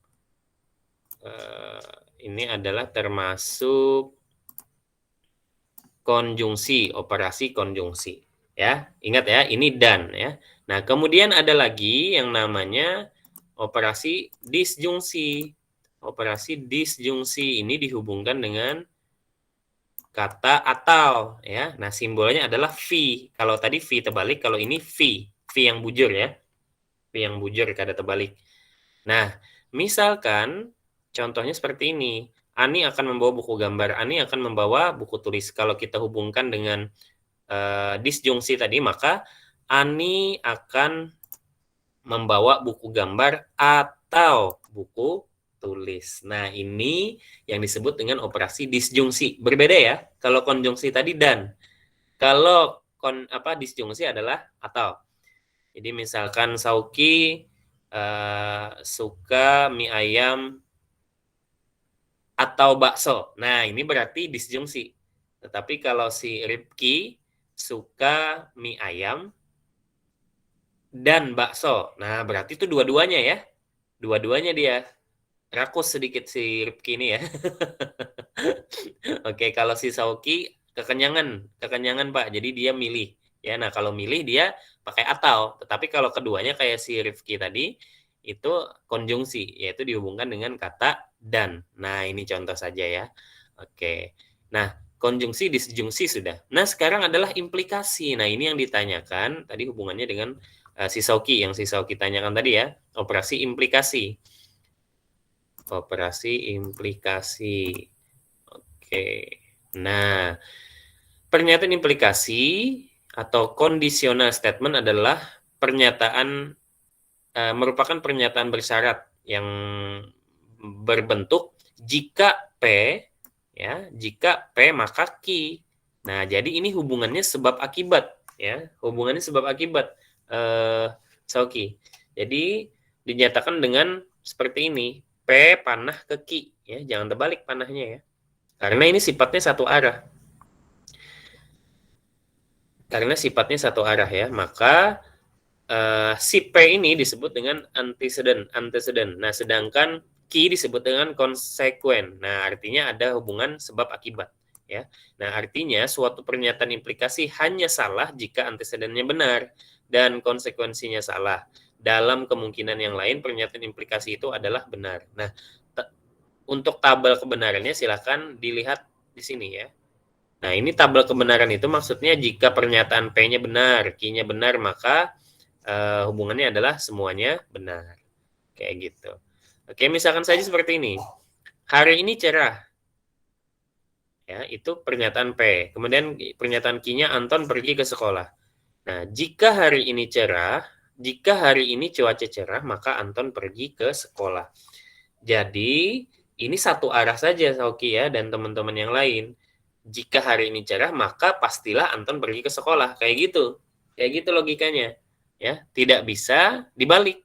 konjungsi, operasi konjungsi. Ya, ingat ya, ini dan ya. Nah, kemudian ada lagi yang namanya operasi disjungsi. Operasi disjungsi ini dihubungkan dengan kata atau ya. Nah, simbolnya adalah V. Kalau tadi V terbalik, kalau ini V. V yang bujur ya. V yang bujur kada terbalik. Nah, misalkan contohnya seperti ini. Ani akan membawa buku gambar, Ani akan membawa buku tulis. Kalau kita hubungkan dengan disjungsi tadi, maka Ani akan membawa buku gambar atau buku tulis. Nah, ini yang disebut dengan operasi disjungsi. Berbeda ya, kalau konjungsi tadi dan. Kalau disjungsi adalah atau. Jadi misalkan Sauki suka mie ayam atau bakso. Nah, ini berarti disjungsi. Tetapi kalau si Ripki suka mie ayam dan bakso. Nah, berarti itu dua-duanya ya. Dua-duanya dia. Rakus sedikit si Ripki ini ya. Oke, kalau si Sauki kekenyangan Pak. Jadi dia milih. Ya, nah kalau milih dia pakai atau. Tetapi kalau keduanya kayak si Rifki tadi, itu konjungsi, yaitu dihubungkan dengan kata dan. Nah, ini contoh saja ya. Oke. Nah, konjungsi, disjungsi sudah. Nah, sekarang adalah implikasi. Nah, ini yang ditanyakan tadi hubungannya dengan si Sauki, yang si Sauki tanyakan tadi ya. Operasi implikasi. Operasi implikasi. Oke. Nah, pernyataan implikasi atau conditional statement adalah pernyataan merupakan pernyataan bersyarat yang berbentuk jika P ya, jika P maka Q. Nah, jadi ini hubungannya sebab akibat ya, hubungannya sebab akibat Sauki. Jadi dinyatakan dengan seperti ini, P panah ke Q ya, jangan terbalik panahnya ya. Karena ini sifatnya satu arah. Karena sifatnya satu arah ya, maka si P ini disebut dengan antecedent. Nah, sedangkan Q disebut dengan konsekuen. Nah, artinya ada hubungan sebab akibat ya. Nah, artinya suatu pernyataan implikasi hanya salah jika antecedennya benar dan konsekuensinya salah. Dalam kemungkinan yang lain, pernyataan implikasi itu adalah benar. Nah, untuk tabel kebenarannya silakan dilihat di sini ya. Nah, ini tabel kebenaran itu maksudnya jika pernyataan P-nya benar, Q-nya benar, maka hubungannya adalah semuanya benar. Kayak gitu. Oke, misalkan saja seperti ini. Hari ini cerah. Ya, itu pernyataan P. Kemudian pernyataan Q-nya Anton pergi ke sekolah. Nah, jika hari ini cerah, jika hari ini cuaca cerah, maka Anton pergi ke sekolah. Jadi, ini satu arah saja Sauki ya dan teman-teman yang lain. Jika hari ini cerah, maka pastilah Anton pergi ke sekolah. Kayak gitu. Kayak gitu logikanya. Ya, tidak bisa dibalik.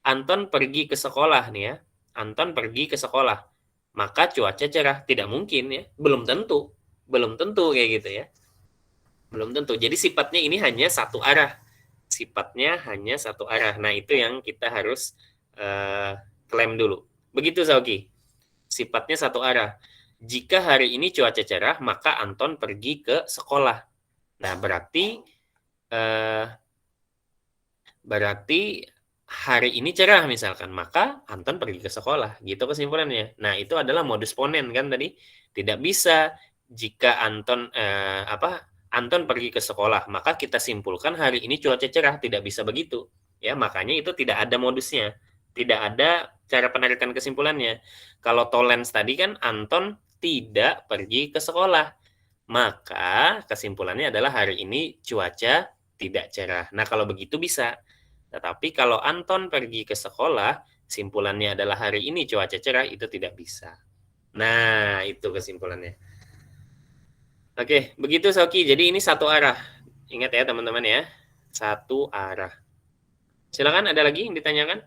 Anton pergi ke sekolah nih ya. Anton pergi ke sekolah. Maka cuaca cerah. Tidak mungkin ya. Belum tentu. Belum tentu kayak gitu ya. Belum tentu. Jadi sifatnya ini hanya satu arah. Sifatnya hanya satu arah. Nah, itu yang kita harus klaim dulu. Begitu Sauki. Sifatnya satu arah. Jika hari ini cuaca cerah, maka Anton pergi ke sekolah. Nah, berarti hari ini cerah misalkan, maka Anton pergi ke sekolah. Gitu kesimpulannya. Nah, itu adalah modus ponen kan tadi. Tidak bisa jika Anton Anton pergi ke sekolah, maka kita simpulkan hari ini cuaca cerah. Tidak bisa begitu. Ya, makanya itu tidak ada modusnya. Tidak ada cara penarikan kesimpulannya. Kalau Tolens tadi kan Anton tidak pergi ke sekolah. Maka kesimpulannya adalah hari ini cuaca tidak cerah. Nah, kalau begitu bisa. Tetapi kalau Anton pergi ke sekolah, simpulannya adalah hari ini cuaca cerah, itu tidak bisa. Nah, itu kesimpulannya. Oke, begitu Sauki. Jadi ini satu arah. Ingat ya teman-teman ya. Satu arah. Silakan, ada lagi yang ditanyakan?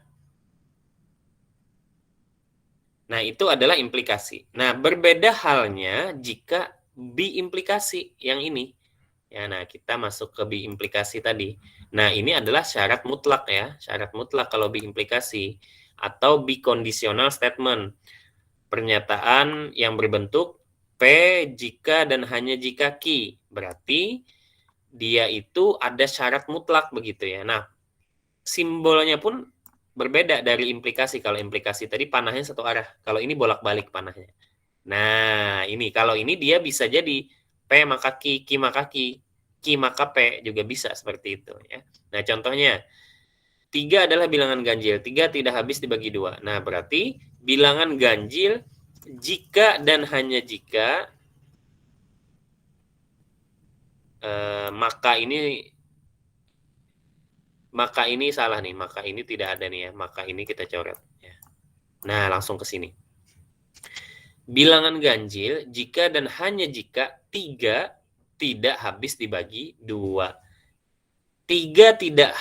Nah, itu adalah implikasi. Nah, berbeda halnya jika biimplikasi yang ini. Ya, nah kita masuk ke biimplikasi tadi. Nah, ini adalah syarat mutlak ya, syarat mutlak kalau biimplikasi atau biconditional statement. Pernyataan yang berbentuk P jika dan hanya jika Q. Berarti dia itu ada syarat mutlak begitu ya. Nah, simbolnya pun berbeda dari implikasi. Kalau implikasi tadi panahnya satu arah. Kalau ini bolak-balik panahnya. Nah, ini kalau ini dia bisa jadi P maka Q, Q maka Q, Q maka P juga bisa seperti itu ya. Nah, contohnya 3 adalah bilangan ganjil. 3 tidak habis dibagi 2. Nah, berarti bilangan ganjil jika dan hanya jika maka ini salah nih, maka ini tidak ada nih ya, maka ini kita coret ya. Nah, langsung ke sini. Bilangan ganjil jika dan hanya jika 3 tidak habis dibagi 2. 3 tidak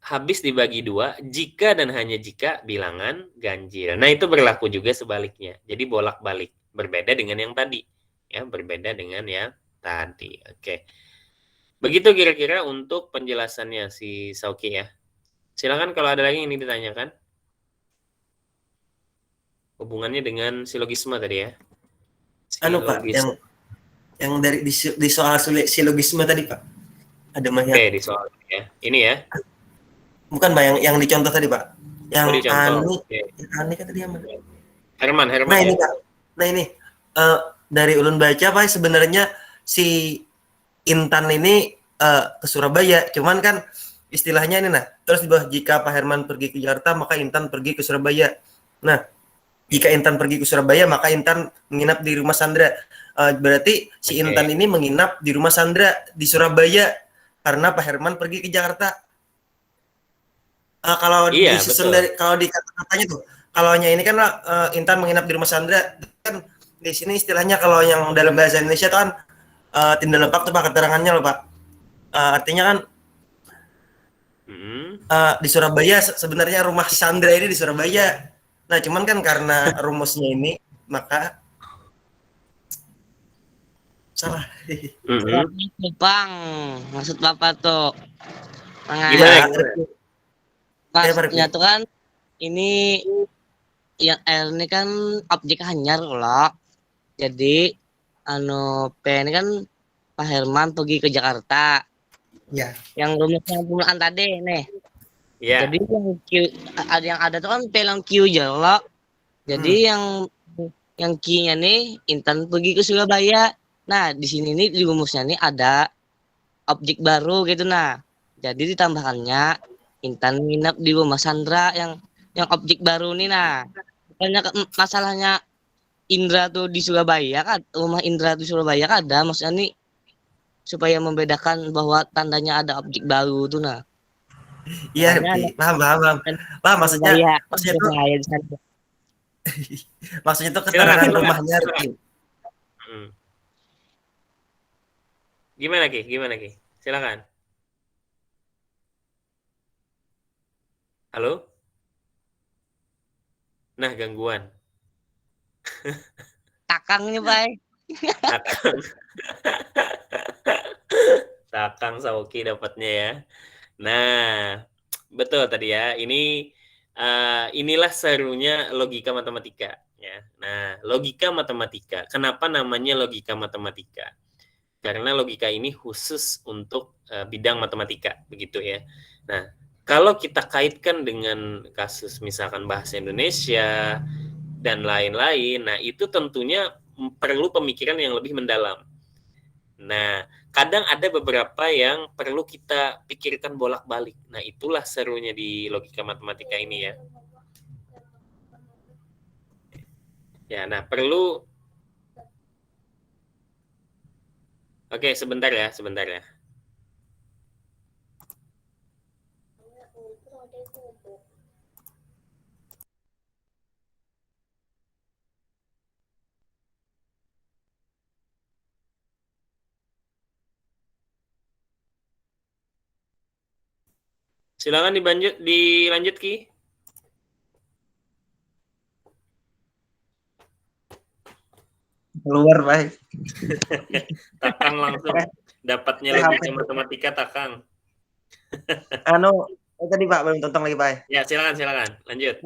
habis dibagi 2 jika dan hanya jika bilangan ganjil. Nah, itu berlaku juga sebaliknya. Jadi bolak-balik, berbeda dengan yang tadi. Ya, berbeda dengan yang tadi. Oke. Begitu kira-kira untuk penjelasannya si Sauki ya. Silakan kalau ada lagi yang ingin ditanyakan. Hubungannya dengan silogisme tadi ya. Pak, yang dari di soal silogisme tadi Pak. Ada Oke, di soal ya. Ini ya. Bukan Pak, yang dicontoh tadi Pak. Yang dicontoh. Ani kan tadi yang Herman. Nah ini Pak. Nah ini dari ulun baca Pak sebenarnya si Intan ini ke Surabaya, cuman kan istilahnya ini terus di bawah jika Pak Herman pergi ke Jakarta maka Intan pergi ke Surabaya. Nah, jika Intan pergi ke Surabaya maka Intan menginap di rumah Sandra. Berarti si Intan ini menginap di rumah Sandra di Surabaya karena Pak Herman pergi ke Jakarta. Kalau disusun dari kalau di kata-katanya tuh, kalau hanya ini kan Intan menginap di rumah Sandra kan di sini istilahnya kalau yang dalam bahasa Indonesia itu kan tidak lengkap tuh Pak keterangannya loh Pak. Artinya kan di Surabaya sebenarnya rumah Sandra ini di Surabaya. Nah, cuman kan karena rumusnya ini maka salah. Bang, maksud Bapak tuh. Gimana? Maksudnya tuh kan ini yang L ini kan objek hanyar loh. Jadi P ini kan Pak Herman pergi ke Jakarta. Ya. Yang rumusnya penggunaan tadi nih. Ya. Jadi yang ada tuh kan P yang Q aja loh. Jadi yang Q-nya nih Intan pergi ke Surabaya. Nah, di sini nih di rumusnya nih ada objek baru gitu nah. Jadi ditambahkannya Intan nginep di rumah Sandra yang objek baru nih nah. Masalahnya Indra tuh di Surabaya kan, rumah Indra di Surabaya kan ada, maksudnya nih supaya membedakan bahwa tandanya ada objek baru tuh nah. Iya, paham maksudnya itu Maksudnya itu Silakan, keterangan silakan, rumahnya, silakan. Ki. Hmm. Gimana Ki? Gimana Ki? Silakan. Halo? Nah, gangguan. Takangnya, Bay. Takang. Takang Sauki dapatnya ya. Nah, betul tadi ya. Inilah serunya logika matematika ya. Nah, logika matematika. Kenapa namanya logika matematika? Karena logika ini khusus untuk bidang matematika begitu ya. Nah, kalau kita kaitkan dengan kasus misalkan bahasa Indonesia dan lain-lain, nah itu tentunya perlu pemikiran yang lebih mendalam. Nah, kadang ada beberapa yang perlu kita pikirkan bolak-balik. Nah, itulah serunya di logika matematika ini ya. Ya, nah perlu. Oke, sebentar ya, sebentar ya. Silakan dilanjut Ki. Keluar, Bay. Takang langsung dapatnya logika matematika Takang. Tadi Pak belum tonton lagi, Bay. Ya, silakan, lanjut.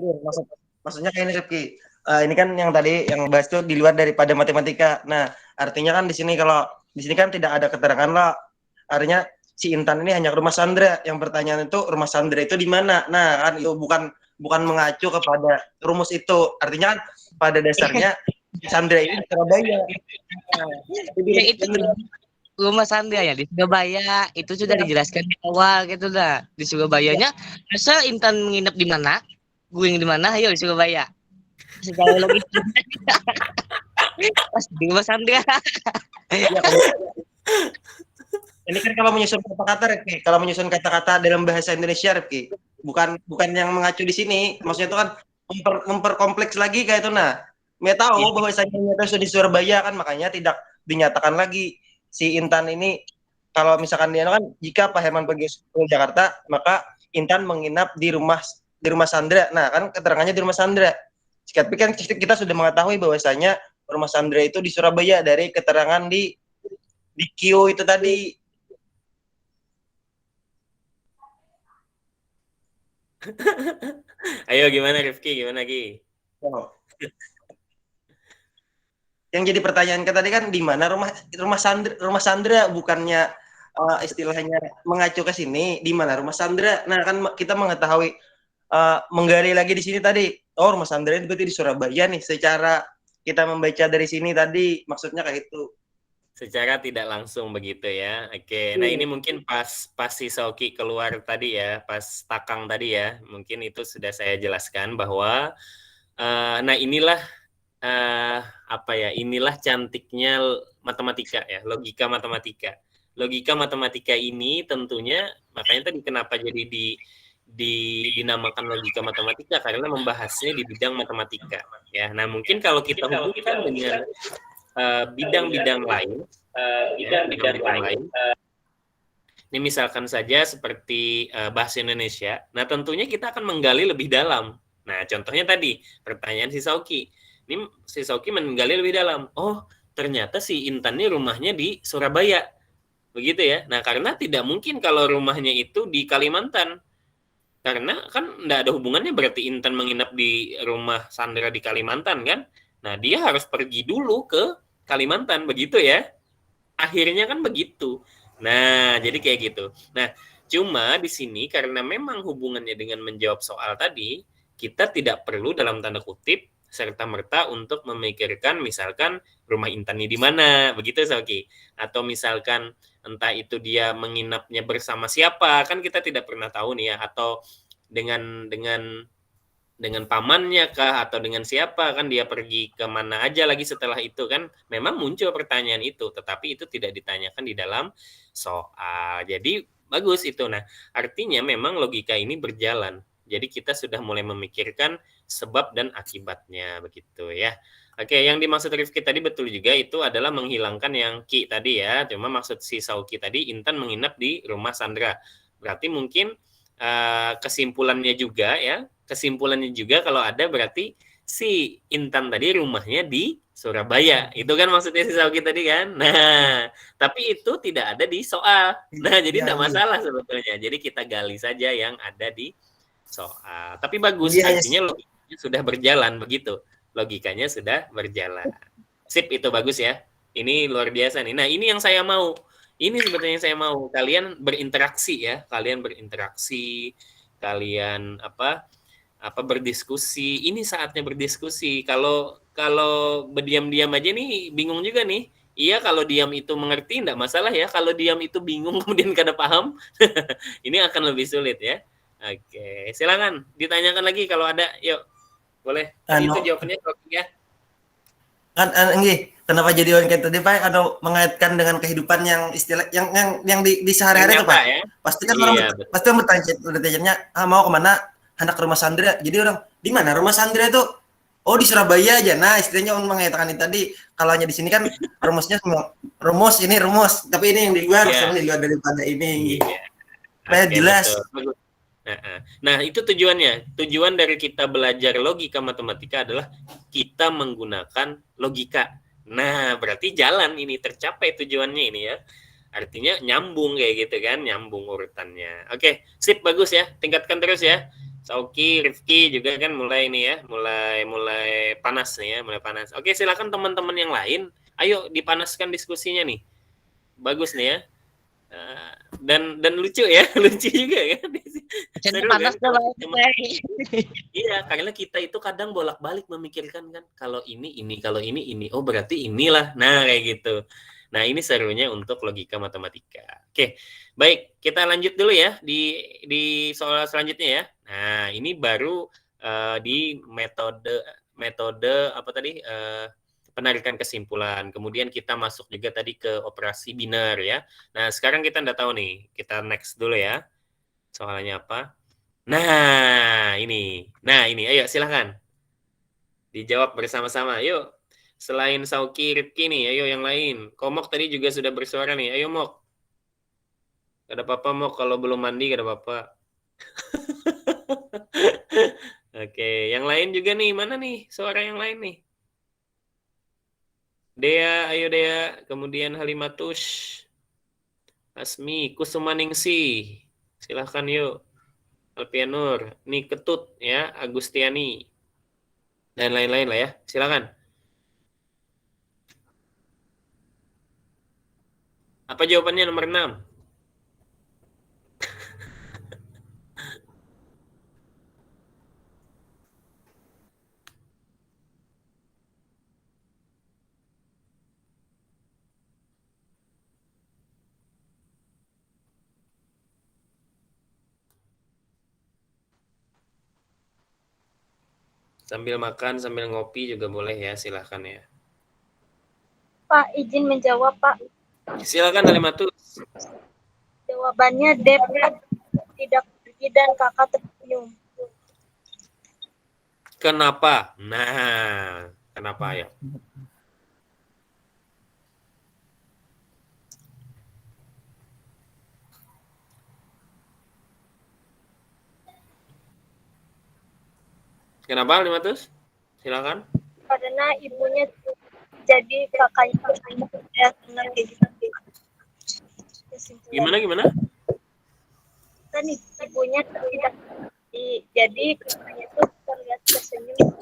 Maksudnya kayak ini, Rifki. Ini kan yang tadi yang bahas tuh di luar daripada matematika. Nah, artinya kan di sini kan tidak ada keterangan lah. Artinya si Intan ini hanya ke rumah Sandra. Yang pertanyaan itu rumah Sandra itu di mana? Nah, kan itu bukan mengacu kepada rumus itu. Artinya kan pada dasarnya Sandra ini di Surabaya. Ya itu rumah Sandra ya di Surabaya itu sudah dijelaskan di awal gitu dah. Di Surabayanya masa Intan menginap di mana? Gue di mana? Ayo di Surabaya. Secara logis. Pas di rumah Sandra. Ini kan kalau menyusun kata-kata, Rifki. Kalau menyusun kata-kata dalam bahasa Indonesia, Rifki. Bukan yang mengacu di sini. Maksudnya itu kan memperkompleks lagi kayak itu. Nah, Mia tahu bahwasanya itu sudah di Surabaya kan, makanya tidak dinyatakan lagi si Intan ini. Kalau misalkan dia kan, jika Pak Herman pergi ke Jakarta, maka Intan menginap di rumah Sandra. Nah, kan keterangannya di rumah Sandra. Tapi kan kita sudah mengetahui bahwasanya rumah Sandra itu di Surabaya dari keterangan di Q itu tadi. Ayo gimana Rifki, gimana Ki? Oh. Yang jadi pertanyaan kita tadi kan di mana rumah Sandra bukannya istilahnya mengacu ke sini, di mana rumah Sandra. Nah, kan kita mengetahui menggali lagi di sini tadi. Oh, rumah Sandra itu berarti di Surabaya nih, secara kita membaca dari sini tadi, maksudnya kayak itu. Secara tidak langsung begitu ya. Oke, nah ini mungkin pas si Sauki keluar tadi ya, pas Takang tadi ya, mungkin itu sudah saya jelaskan bahwa nah inilah inilah cantiknya matematika ya, logika matematika. Logika matematika ini tentunya makanya tadi kenapa jadi dinamakan logika matematika karena membahasnya di bidang matematika ya. Nah, mungkin kalau kita hubungkan dengan bidang-bidang lain, ini misalkan saja seperti bahasa Indonesia. Nah, tentunya kita akan menggali lebih dalam. Nah, contohnya tadi pertanyaan si Sauki. Ini si Sauki menggali lebih dalam. Oh, ternyata si Intan ini rumahnya di Surabaya. Begitu ya. Nah, karena tidak mungkin kalau rumahnya itu di Kalimantan. Karena kan tidak ada hubungannya berarti Intan menginap di rumah Sandra di Kalimantan kan. Nah, dia harus pergi dulu ke Kalimantan, begitu ya. Akhirnya kan begitu. Nah, jadi kayak gitu. Nah, cuma di sini karena memang hubungannya dengan menjawab soal tadi, kita tidak perlu dalam tanda kutip serta-merta untuk memikirkan misalkan rumah Intan ini di mana, begitu Sauki. Atau misalkan entah itu dia menginapnya bersama siapa, kan kita tidak pernah tahu nih ya, atau dengan pamannya kah atau dengan siapa kan dia pergi ke mana aja lagi setelah itu kan memang muncul pertanyaan itu tetapi itu tidak ditanyakan di dalam soal. Jadi bagus itu. Nah, artinya memang logika ini berjalan. Jadi kita sudah mulai memikirkan sebab dan akibatnya begitu ya. Oke, yang dimaksud Rifki tadi betul juga, itu adalah menghilangkan yang Ki tadi ya. Cuma maksud si Sauki tadi, Intan menginap di rumah Sandra. Berarti mungkin kesimpulannya juga kalau ada berarti si Intan tadi rumahnya di Surabaya. Itu kan maksudnya si Sauki tadi kan. Nah, tapi itu tidak ada di soal. Nah, jadi Ya, tidak masalah sebetulnya. Jadi kita gali saja yang ada di soal. Tapi bagus, Iya, artinya logikanya sudah berjalan begitu. Logikanya sudah berjalan. Sip, itu bagus ya. Ini luar biasa nih. Nah, ini yang saya mau. Ini sebetulnya yang saya mau. Kalian berinteraksi ya. Kalian berinteraksi. Kalian berdiskusi. Ini saatnya berdiskusi. Kalau berdiam-diam aja nih bingung juga nih. Iya, kalau diam itu mengerti enggak masalah ya. Kalau diam itu bingung kemudian kada paham, ini akan lebih sulit ya. Oke, silakan ditanyakan lagi kalau ada. Yuk, boleh. Tadi itu jawabannya ya. Kan Enggi, kenapa jadi orang kayak tadi Pak? Atau mengaitkan dengan kehidupan yang istilah yang di sehari-hari itu Pak? Ya? Pasti kan orang pasti bertanya mau kemana? Anak rumah Sandra. Jadi orang di mana rumah Sandra itu? Oh di Surabaya aja. Nah istilahnya untuk mengatakan itu tadi. Kalau hanya di sini kan rumusnya rumus, tapi ini yang di luar, di luar daripada ini. Supaya jelas. Betul. Nah itu tujuannya. Tujuan dari kita belajar logika matematika adalah kita menggunakan logika. Nah berarti jalan ini tercapai tujuannya ini ya. Artinya nyambung kayak gitu kan, nyambung urutannya. Oke, sip, bagus ya. Tingkatkan terus ya. Sauki, Rifki juga kan mulai ini ya, mulai panas nih ya, mulai panas. Oke, silakan teman-teman yang lain. Ayo dipanaskan diskusinya nih. Bagus nih ya. Dan lucu ya, lucu juga kan. Seru panas kan? Iya, karena kita itu kadang bolak-balik memikirkan kan, kalau ini, kalau ini, oh berarti inilah. Nah, kayak gitu. Nah, ini serunya untuk logika matematika. Oke, baik, kita lanjut dulu ya di soal selanjutnya ya. Nah, ini baru di metode apa tadi? Penarikan kesimpulan. Kemudian kita masuk juga tadi ke operasi biner ya. Nah, sekarang kita udah tahu nih. Kita next dulu ya. Soalnya apa? Nah, ini. Ayo silahkan. Dijawab bersama-sama. Yuk. Selain Sauki, Rifki nih, ayo yang lain. Komok tadi juga sudah bersuara nih. Ayo, Mok. Gak ada apa-apa, Mok. Kalau belum mandi, gak ada apa-apa. Oke, yang lain juga nih. Mana nih suara yang lain nih? Dea, ayo Dea. Kemudian Halimatus. Asmi, Kusumaningsi. Silahkan yuk. Alpianur. Nih Ketut ya. Agustiani. Dan lain-lain lah ya. Silakan. Apa jawabannya nomor 6? Sambil makan, sambil ngopi juga boleh ya, silahkan ya. Pak, izin menjawab, Pak. Silakan Halimatus. Jawabannya D, tidak pergi dan kakak tersenyum. Kenapa? Nah, kenapa ya? Kenapa Halimatus? Silakan. Karena ibunya jadi kakaknya tersenyum ya, benar kayak gitu. Gimana? Kan ibunya tidak jadi kakaknya itu terlihat tersenyum,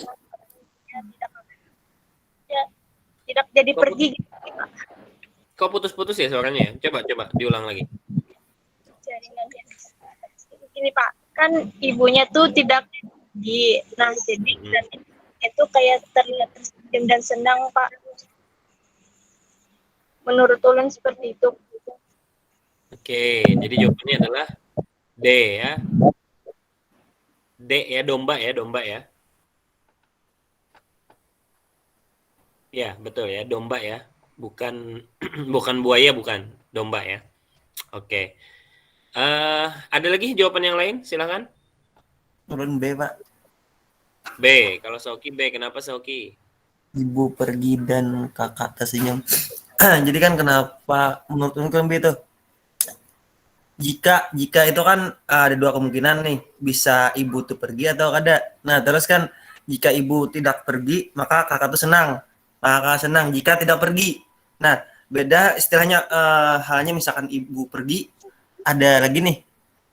tidak jadi pergi. Kok putus-putus ya suaranya ya? Coba diulang lagi. Ini Pak, kan ibunya tuh tidak jadi dan itu kayak terlihat tersenyum dan senang Pak. Menurut ulun seperti itu. Oke, jadi jawabannya adalah D ya. D ya, domba ya. Ya, betul ya, domba ya. Bukan bukan buaya, bukan. Domba ya. Oke. Ada lagi jawaban yang lain? Silakan. Turun B, Pak. B. Kalau Soki B. Kenapa Soki? Ibu pergi dan kakak tersenyum. Jadi kan kenapa menurut Uncle B itu? Jika itu kan ada dua kemungkinan nih, bisa ibu tuh pergi atau ada. Nah, terus kan jika ibu tidak pergi, maka kakak tuh senang. Kakak senang jika tidak pergi. Nah, beda istilahnya halnya misalkan ibu pergi, ada lagi nih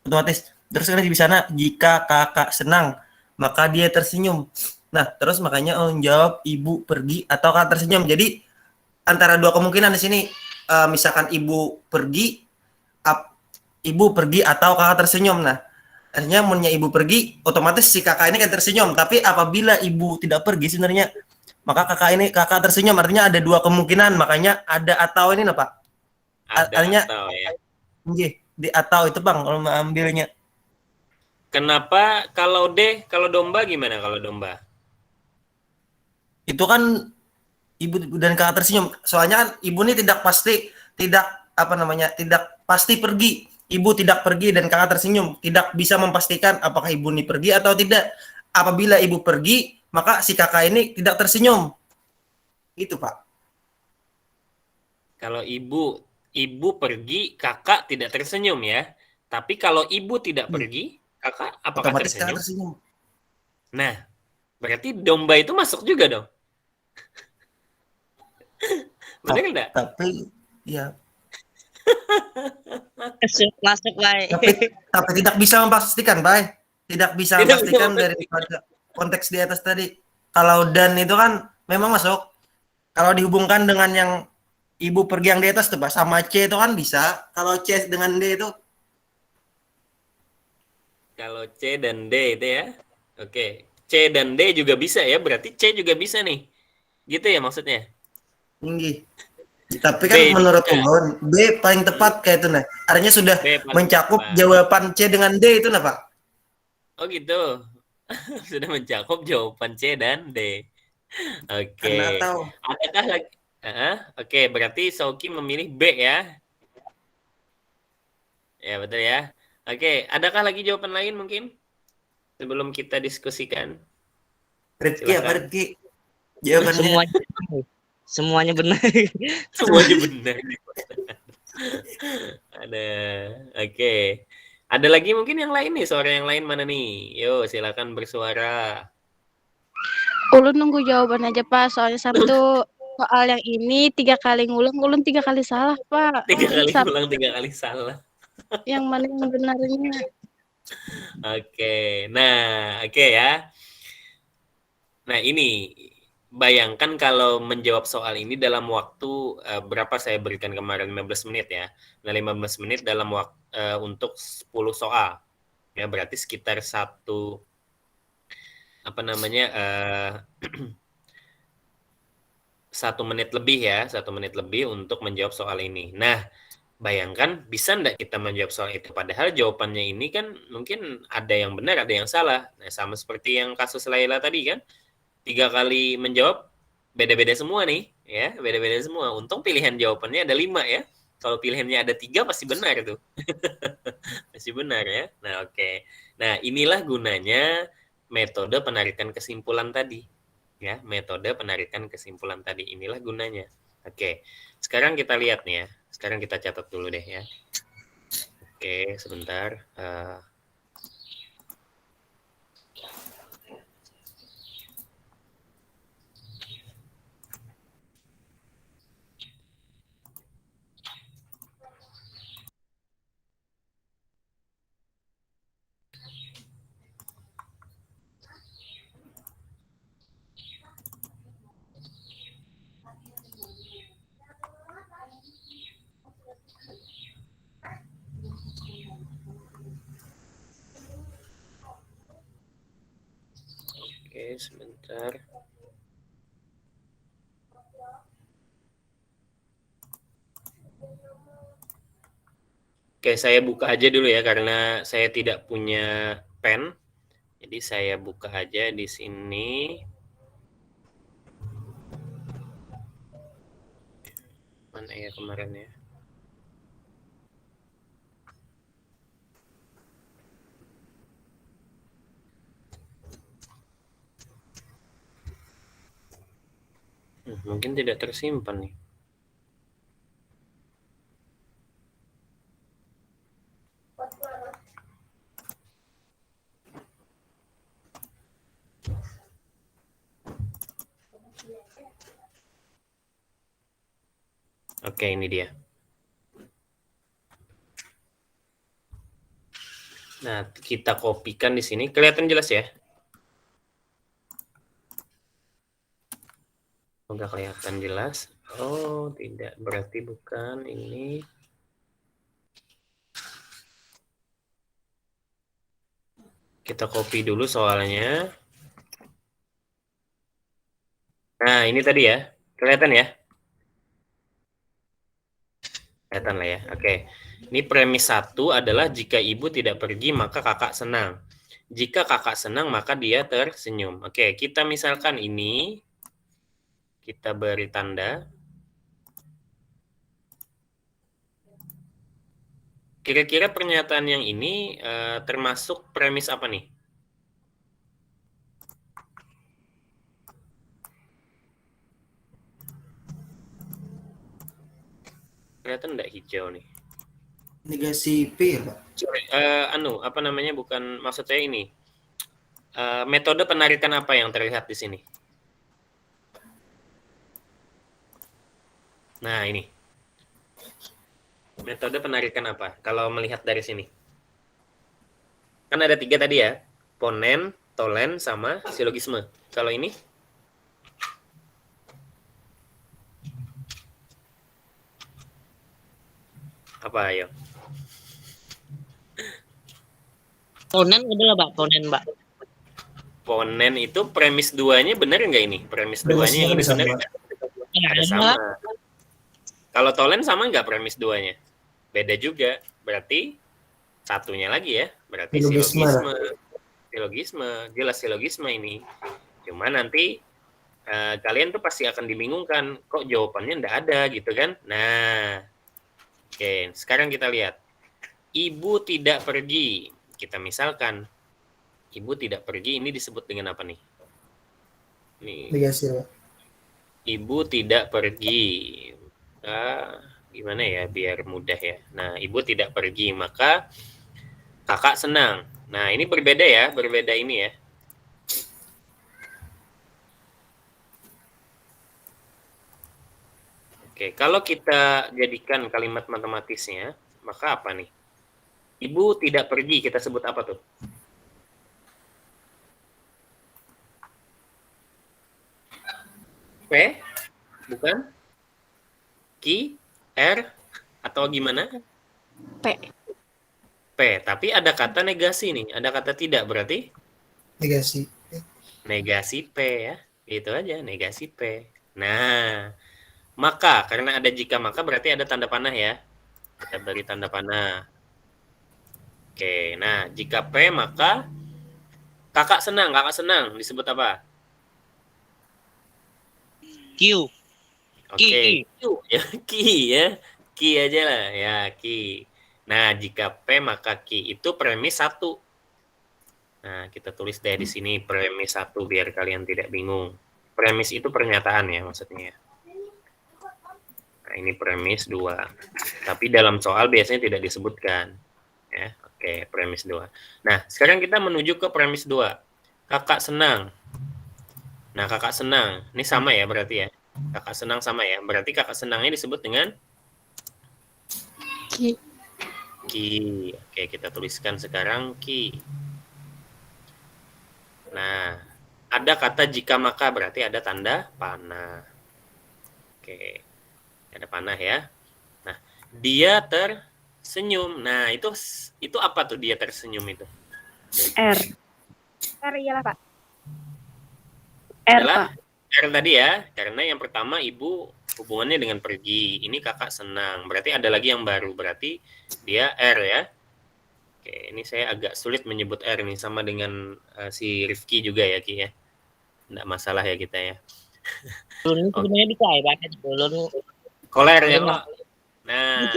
otomatis. Terus kan di sana jika kakak senang, maka dia tersenyum. Nah, terus makanya jawab ibu pergi atau kakak tersenyum. Jadi antara dua kemungkinan di sini, misalkan ibu pergi, ibu pergi atau kakak tersenyum. Nah, artinya punya ibu pergi, otomatis si kakak ini kan tersenyum. Tapi apabila ibu tidak pergi sebenarnya, maka kakak tersenyum. Artinya ada dua kemungkinan. Makanya ada atau ini, nah Pak. Ada Artinya atau ya. di atau itu Bang kalau mau ambilnya. Kenapa kalau D, kalau domba gimana kalau domba? Itu kan ibu dan kakak tersenyum. Soalnya kan ibu ini tidak apa namanya, tidak pasti pergi. Ibu tidak pergi dan kakak tersenyum, tidak bisa memastikan apakah ibu ini pergi atau tidak. Apabila ibu pergi, maka si kakak ini tidak tersenyum. Itu Pak. Kalau ibu pergi, kakak tidak tersenyum ya. Tapi kalau ibu tidak pergi, kakak apakah Otomatis kakak tersenyum? tersenyum. Nah, berarti domba itu masuk juga dong. Benar enggak? Tapi ya, Masuk, baik. tapi tidak bisa memastikan, Pak. Tidak bisa Tidak bisa memastikan dari konteks di atas tadi. Kalau dan itu kan memang masuk. Kalau dihubungkan dengan yang ibu pergi yang di atas tuh, Pak, sama C itu kan bisa. Kalau C dengan D itu Kalau C dan D itu ya. Oke. C dan D juga bisa ya. Berarti C juga bisa nih. Gitu ya maksudnya. tinggi. Tapi B kan menurut juga. Unggul, B paling tepat kayak itu nah. Artinya sudah B paling mencakup tepat. jawaban C dengan D itu nah, Pak. Oh gitu. Sudah mencakup jawaban C dan D. Karena Oke. atau Adakah lagi? Oke, berarti Soki memilih B ya. Ya, betul ya. Oke, adakah lagi jawaban lain mungkin? Sebelum kita diskusikan. Rifki apa Silakan. Rifki? Jawabannya Semuanya benar. Semuanya benar. Ada. Oke. Ada lagi mungkin yang lain nih, suara yang lain mana nih? Yo, silakan bersuara. Ulun nunggu jawaban aja Pak, soalnya satu soal yang ini 3 kali ngulang, ulun 3 kali salah Pak. 3 kali Satu ulang, 3 kali salah. yang mana yang benarnya? Oke. Nah, oke ya. Nah, ini bayangkan kalau menjawab soal ini dalam waktu berapa saya berikan kemarin, 15 menit ya. Nah, 15 menit dalam waktu untuk 10 soal. Ya, berarti sekitar 1 apa namanya 1 menit lebih ya, 1 menit lebih untuk menjawab soal ini. Nah, bayangkan bisa enggak kita menjawab soal itu? Padahal jawabannya ini kan mungkin ada yang benar, ada yang salah. Nah, sama seperti yang kasus Laila tadi kan. 3 kali menjawab beda-beda semua nih, ya, beda-beda semua. Untung pilihan jawabannya ada 5 ya. Kalau pilihannya ada 3 pasti benar tuh. Pasti benar ya. Nah, oke. Nah, inilah gunanya metode penarikan kesimpulan tadi. Ya, metode penarikan kesimpulan tadi. Inilah gunanya. Oke. Sekarang kita lihat nih ya. Sekarang kita catat dulu deh ya. Oke, sebentar. Oke, sebentar. Oke, saya buka aja dulu ya karena saya tidak punya pen. Jadi saya buka aja di sini. Mana ya kemarin ya? Mungkin tidak tersimpan nih. Oke, ini dia. Nah, kita kopikan di sini. Kelihatan jelas ya? Udah kelihatan jelas. Oh, tidak. Berarti bukan ini. Kita copy dulu soalnya. Nah, ini tadi ya. Kelihatan ya? Kelihatan lah ya. Oke. Ini premis 1 adalah jika ibu tidak pergi, maka kakak senang. Jika kakak senang, maka dia tersenyum. Oke, kita misalkan ini. Kita beri tanda. Kira-kira pernyataan yang ini termasuk premis apa nih? Kelihatan enggak hijau nih? Negasi P ya, Pak? Sorry, apa namanya, bukan, maksud saya ini. Metode penarikan apa yang terlihat di sini? Nah, ini. Metode penarikan apa? Kalau melihat dari sini. Kan ada 3 tadi ya. Ponen, tolen, sama silogisme. Kalau ini? Apa, ayo? Ponen adalah Pak, ponen Pak. Ponen itu premis 2-nya benar nggak ini? Premis 2-nya yang ini benar nggak? Ada sama. Kalau tolen sama nggak premis 2-nya? Beda juga. Berarti satunya lagi ya. Berarti silogisme. Silogisme. Jelas silogisme ini. Cuma nanti kalian tuh pasti akan dibingungkan. Kok jawabannya nggak ada gitu kan? Nah. Oke, sekarang kita lihat. Ibu tidak pergi. Kita misalkan. Ibu tidak pergi, ini disebut dengan apa nih? Nih. Negasi, Pak. Ibu tidak pergi. Gimana ya biar mudah ya. Nah, ibu tidak pergi, maka kakak senang. Nah, ini berbeda ya, berbeda ini ya. Oke, kalau kita jadikan kalimat matematisnya, maka apa nih? Ibu tidak pergi, kita sebut apa tuh? P, bukan? Q, R, atau gimana? P. P, tapi ada kata negasi nih, ada kata tidak, berarti? Negasi. Negasi P ya, itu aja, negasi P. Nah, maka, karena ada jika maka berarti ada tanda panah ya. Kita beri tanda panah. Oke, nah jika P maka kakak senang disebut apa? Q. Oke, Q ya, Q aja lah ya, Q. Nah, jika P maka Q itu premis 1. Nah, kita tulis deh di sini premis 1 biar kalian tidak bingung. Premis itu pernyataan ya maksudnya. Nah, ini premis 2. Tapi dalam soal biasanya tidak disebutkan. Ya, oke, premis 2. Nah, sekarang kita menuju ke premis 2. Kakak senang. Nah, kakak senang. Ini sama ya berarti ya. Kakak senang sama ya. Berarti kakak senangnya disebut dengan Ki. Ki. Oke, kita tuliskan sekarang Ki. Nah, ada kata jika maka berarti ada tanda panah. Oke. Ada panah ya. Nah, dia tersenyum. Nah, itu apa tuh dia tersenyum itu? R. R iyalah, Pak. R, Adalah Pak. R tadi ya. Karena yang pertama ibu hubungannya dengan pergi. Ini kakak senang. Berarti ada lagi yang baru. Berarti dia R ya. Oke, ini saya agak sulit menyebut R nih. Sama dengan si Rifki juga ya, Ki ya. Nggak masalah ya kita ya. Ulun ini sebenarnya bisa ya Pak. Ulun Koler ya, Pak. Nah,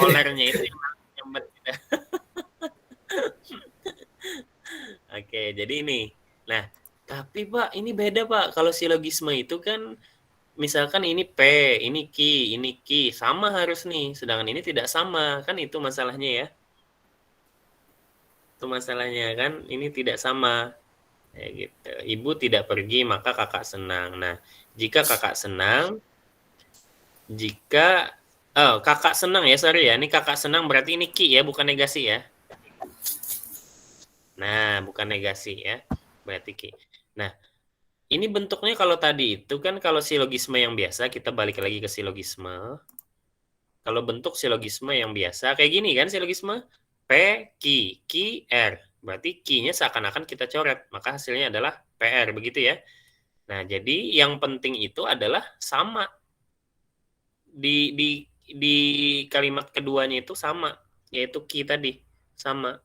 kolernya itu yang nyambet kita. Oke, jadi ini. Nah, tapi Pak, ini beda Pak. Kalau silogisme itu kan misalkan ini P, ini Ki, sama harus nih, sedangkan ini tidak sama, kan itu masalahnya ya. Itu masalahnya kan, ini tidak sama. Ya gitu. Ibu tidak pergi, maka kakak senang. Nah, jika kakak senang, kakak senang ya, sorry ya, ini kakak senang berarti ini Ki ya, bukan negasi ya. Nah, bukan negasi ya, berarti Ki. Nah, ini bentuknya kalau tadi itu kan kalau silogisme yang biasa, kita balik lagi ke silogisme. Kalau bentuk silogisme yang biasa, kayak gini kan silogisme. P, Ki, R. Berarti Ki-nya seakan-akan kita coret, maka hasilnya adalah PR, begitu ya. Nah, jadi yang penting itu adalah sama. Di kalimat keduanya itu sama, yaitu Ki tadi, sama.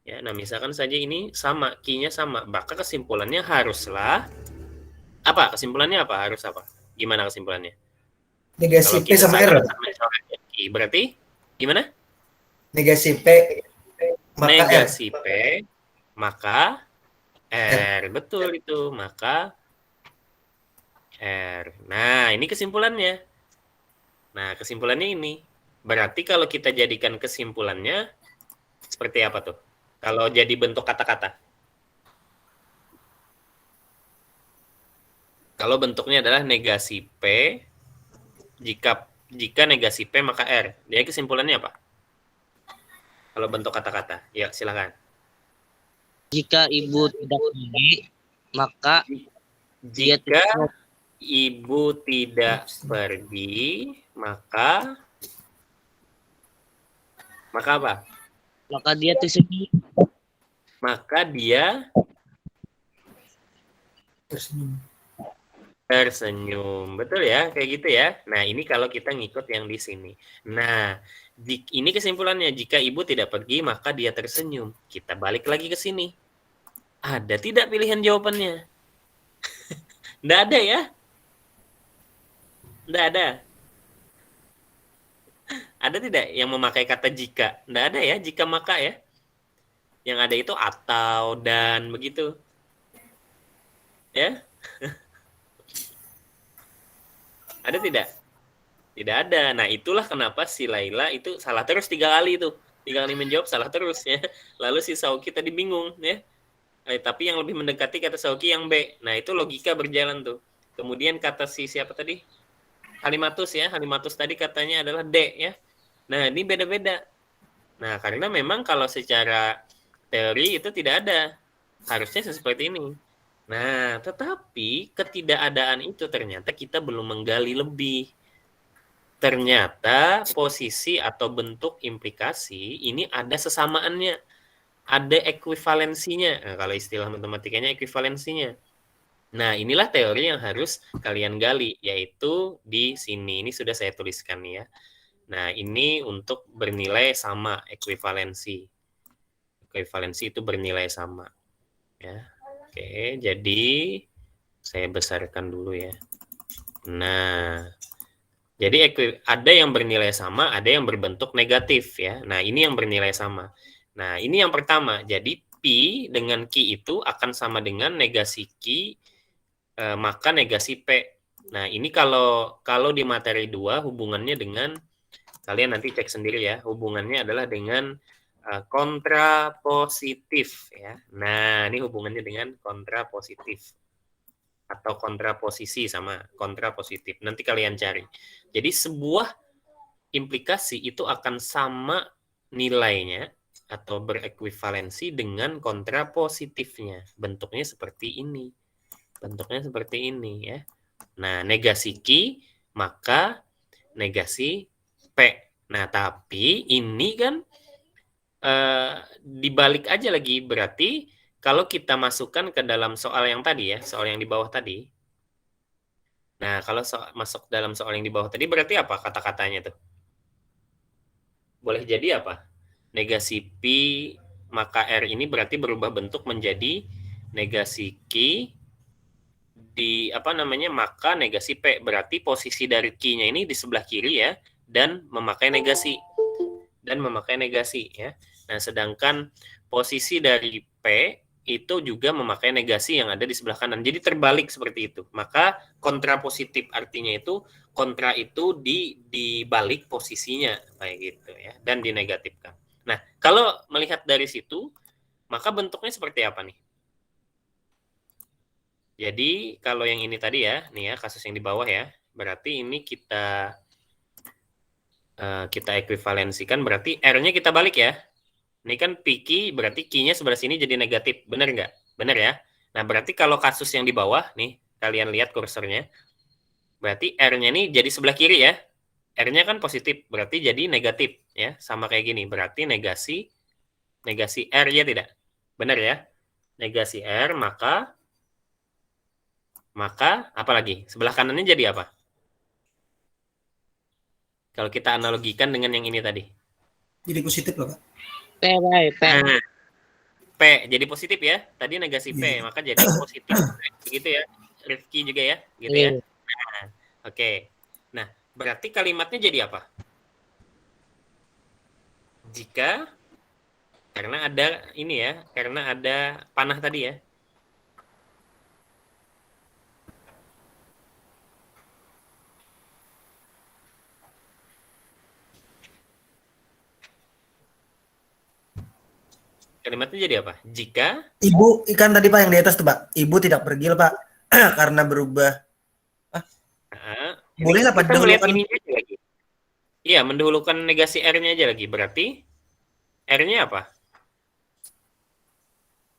Ya, nah misalkan saja ini sama, Ki-nya sama, maka kesimpulannya haruslah apa? Kesimpulannya apa? Harus apa? Gimana kesimpulannya? Negasi Kalau P kita sama R. seakan-akan mencoret Ki, berarti gimana? Negasi P maka R. Negasi P maka R. Betul itu, maka R. Nah, ini kesimpulannya. Nah, kesimpulannya ini. Berarti kalau kita jadikan kesimpulannya seperti apa tuh? Kalau jadi bentuk kata-kata. Kalau bentuknya adalah negasi P, jika negasi P maka R. Dia kesimpulannya apa? Kalau bentuk kata-kata. Ya, silakan. Jika ibu tidak pergi, maka Jika ibu tidak pergi, maka apa? maka dia tersenyum. Maka dia tersenyum. Betul ya, kayak gitu ya. Nah, ini kalau kita ngikut yang di sini. Nah, ini kesimpulannya. Jika ibu tidak pergi, maka dia tersenyum. Kita balik lagi ke sini. Ada tidak pilihan jawabannya? Nggak ada ya? Nggak ada. Ada tidak yang memakai kata jika? Nggak ada ya, jika maka ya. Yang ada itu atau, dan, begitu. Ya? Ada tidak? Tidak ada. Nah, itulah kenapa si Laila itu salah terus 3 kali itu. 3 kali menjawab salah terus ya. Lalu si Sauki tadi bingung ya. Tapi yang lebih mendekati kata Sauki yang B. Nah, itu logika berjalan tuh. Kemudian kata si siapa tadi? Halimatus ya. Halimatus tadi katanya adalah D ya. Nah, ini beda-beda. Nah, karena memang kalau secara teori itu tidak ada. Harusnya seperti ini. Nah, tetapi ketidakadaan itu ternyata kita belum menggali lebih. Ternyata posisi atau bentuk implikasi ini ada sesamaannya. Ada ekuivalensinya. Nah, kalau istilah matematikanya ekuivalensinya. Nah, inilah teori yang harus kalian gali, yaitu di sini. Ini sudah saya tuliskan ya. Nah, ini untuk bernilai sama, ekuivalensi. Ekuivalensi itu bernilai sama. Ya. Oke, jadi saya besarkan dulu ya. Nah, jadi ada yang bernilai sama, ada yang berbentuk negatif ya. Nah, ini yang bernilai sama. Nah, ini yang pertama. Jadi Pi dengan Ki itu akan sama dengan negasi Ki maka negasi P. Nah, ini kalau di materi 2 hubungannya dengan, kalian nanti cek sendiri ya, hubungannya adalah dengan kontrapositif ya. Nah, ini hubungannya dengan kontrapositif atau kontraposisi sama kontrapositif. Nanti kalian cari. Jadi sebuah implikasi itu akan sama nilainya atau berekuivalensi dengan kontrapositifnya. Bentuknya seperti ini. Bentuknya seperti ini ya. Nah, negasi Ki maka negasi P. Nah, tapi ini kan dibalik aja lagi, berarti kalau kita masukkan ke dalam soal yang tadi ya, soal yang di bawah tadi. Nah, kalau masuk dalam soal yang di bawah tadi berarti apa kata-katanya tuh? Boleh jadi apa? Negasi Pi maka R ini berarti berubah bentuk menjadi negasi Ki maka negasi P. Berarti posisi dari Ki-nya ini di sebelah kiri ya, dan memakai negasi ya. Nah, sedangkan posisi dari P itu juga memakai negasi yang ada di sebelah kanan. Jadi terbalik seperti itu. Maka kontra positif artinya itu kontra itu dibalik posisinya kayak gitu ya, dan dinegatifkan. Nah, kalau melihat dari situ, maka bentuknya seperti apa nih? Jadi kalau yang ini tadi ya, nih ya kasus yang di bawah ya, berarti ini kita ekuivalensikan, berarti R-nya kita balik ya. Ini kan PQ, berarti Q-nya sebelah sini jadi negatif, benar nggak? Benar ya? Nah, berarti kalau kasus yang di bawah, nih, kalian lihat kursornya, berarti R-nya nih jadi sebelah kiri ya. R-nya kan positif, berarti jadi negatif ya, sama kayak gini. Berarti negasi R ya tidak? Benar ya? Negasi R, maka apa lagi? Sebelah kanannya jadi apa? Kalau kita analogikan dengan yang ini tadi. Jadi positif loh, Pak. P, P. Nah, P jadi positif ya. Tadi negasi P, maka jadi positif. Begitu ya. Rifki juga ya, gitu ya. Nah, oke. Nah, berarti kalimatnya jadi apa? Jika karena ada ini ya, karena ada panah tadi ya. Kalimatnya jadi apa? Jika Ibu ikan tadi Pak yang di atas tuh Pak. Ibu tidak pergi Pak karena berubah. Boleh lah Pak kita melihat dahulukan. ininya aja lagi. Iya, mendahulukan negasi R-nya aja lagi. Berarti R-nya apa?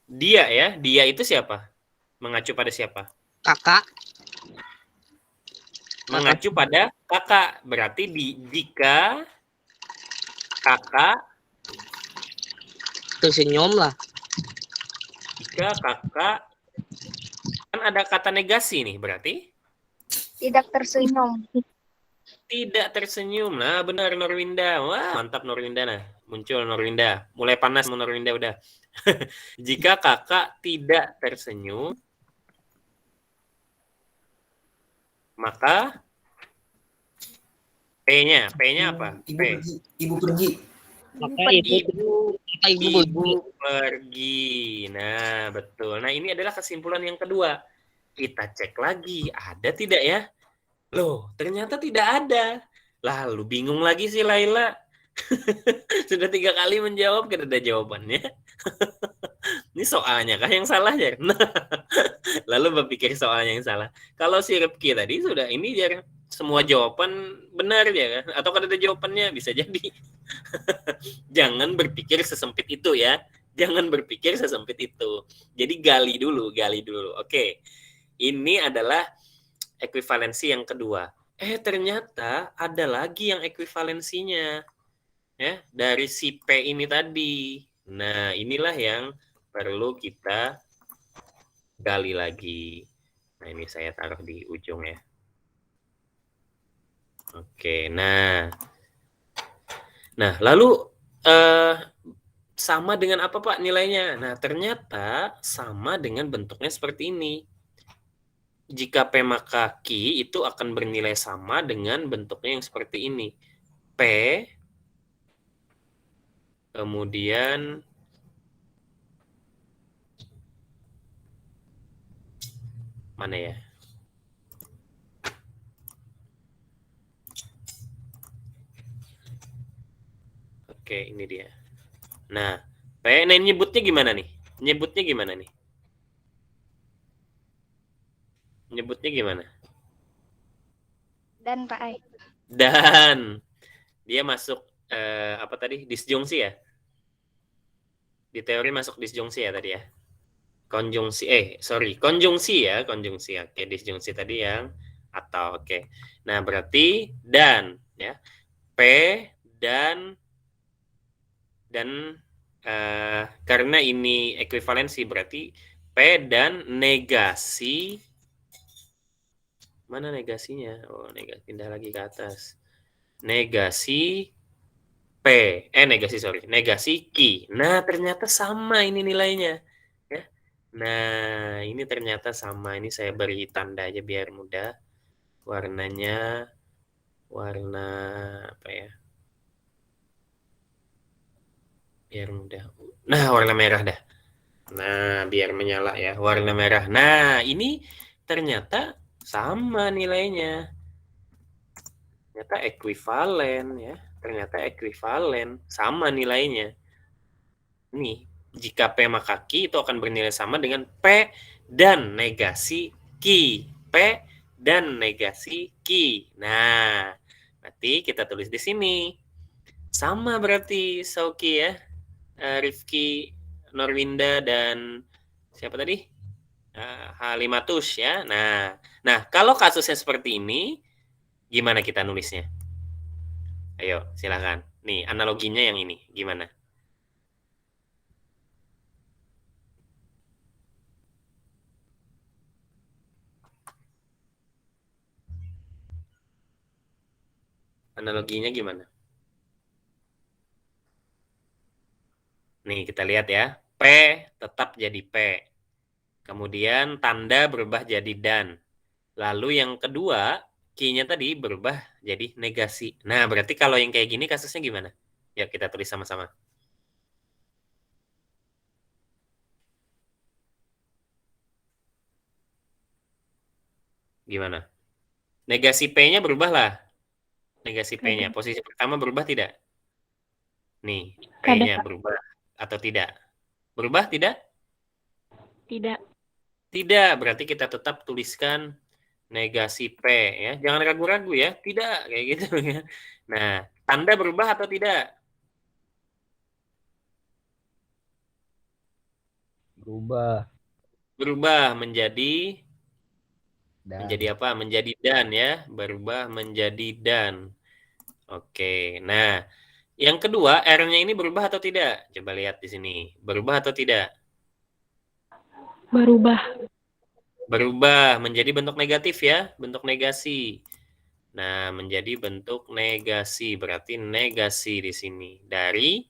Dia ya. Dia itu siapa? Mengacu pada siapa? Kakak. Mengacu pada kakak. Berarti jika kakak Tersenyum lah. jika kakak kan ada kata negasi nih, berarti Tidak tersenyum. tidak tersenyum. Nah, benar Norwinda. Wah, mantap Norwinda. Nah, muncul Norwinda. Mulai panas Norwinda udah. Jika kakak tidak tersenyum, maka P-nya apa? Ibu P. pergi. Ibu pergi. Maka Ibu pergi. Nah, betul. Nah, ini adalah kesimpulan yang kedua. Kita cek lagi, ada tidak ya? Loh, ternyata tidak ada. Lalu bingung lagi si Laila. Sudah 3 kali menjawab, kan ada jawabannya. Ini soalnya kah yang salah ya? Lalu berpikir soalnya yang salah. Kalau si Rifki tadi sudah ini dia semua jawaban benar ya kan? Atau kalau ada jawabannya bisa jadi. Jangan berpikir sesempit itu ya. Jangan berpikir sesempit itu. Jadi gali dulu. Oke. Ini adalah ekuivalensi yang kedua. Ternyata ada lagi yang ekuivalensinya. Ya, dari si P ini tadi. Nah, inilah yang perlu kita gali lagi. Nah, ini saya taruh di ujung ya. Oke, nah lalu sama dengan apa Pak nilainya? Nah, ternyata sama dengan bentuknya seperti ini. Jika P maka Q itu akan bernilai sama dengan bentuknya yang seperti ini. P kemudian mana ya? Oke, ini dia. Nah, P nyebutnya gimana nih? Nyebutnya gimana? Dan Pak Ai. Dan dia masuk apa tadi? Disjungsi ya? Di teori masuk disjungsi ya tadi ya? Konjungsi ya, konjungsi. Oke, disjungsi tadi yang atau oke. Nah, berarti dan ya. P dan karena ini ekuivalensi berarti P dan negasi mana negasinya? Oh, negasi pindah lagi ke atas. Negasi P, negasi Q. Nah, ternyata sama ini nilainya. Ya. Nah, ini ternyata sama. Ini saya beri tanda aja biar mudah. Warnanya warna apa ya? Biar mudah. Nah, warna merah dah. Nah, biar menyala ya, warna merah. Nah, ini ternyata sama nilainya. Ternyata ekuivalen ya. Ternyata ekuivalen, sama nilainya. Nih, jika P maka Q itu akan bernilai sama dengan P dan negasi Q. P dan negasi Q. Nah, berarti kita tulis di sini. Sama berarti Sauki ya. Rifki, Norwinda, dan siapa tadi? Halimatus ya. Nah, kalau kasusnya seperti ini, gimana kita nulisnya? Ayo, silakan. Nih, analoginya yang ini, gimana? Analoginya gimana? Nih, kita lihat ya. P tetap jadi P. Kemudian tanda berubah jadi dan. Lalu yang kedua, Q-nya tadi berubah jadi negasi. Nah, berarti kalau yang kayak gini kasusnya gimana? Ya, kita tulis sama-sama. Gimana? Negasi P-nya berubah lah. Negasi P-nya. Posisi pertama berubah tidak? Nih, P-nya berubah atau tidak? Berubah tidak? Tidak. Tidak, berarti kita tetap tuliskan negasi P ya. Jangan ragu-ragu ya. Tidak, kayak gitu ya. Nah, tanda berubah atau tidak? Berubah. Berubah menjadi Dan. menjadi apa? Menjadi dan ya. Berubah menjadi dan. Oke. Nah, yang kedua, R-nya ini berubah atau tidak? Coba lihat di sini. Berubah atau tidak? Berubah. Berubah menjadi bentuk negatif ya, bentuk negasi. Nah, menjadi bentuk negasi, berarti negasi di sini dari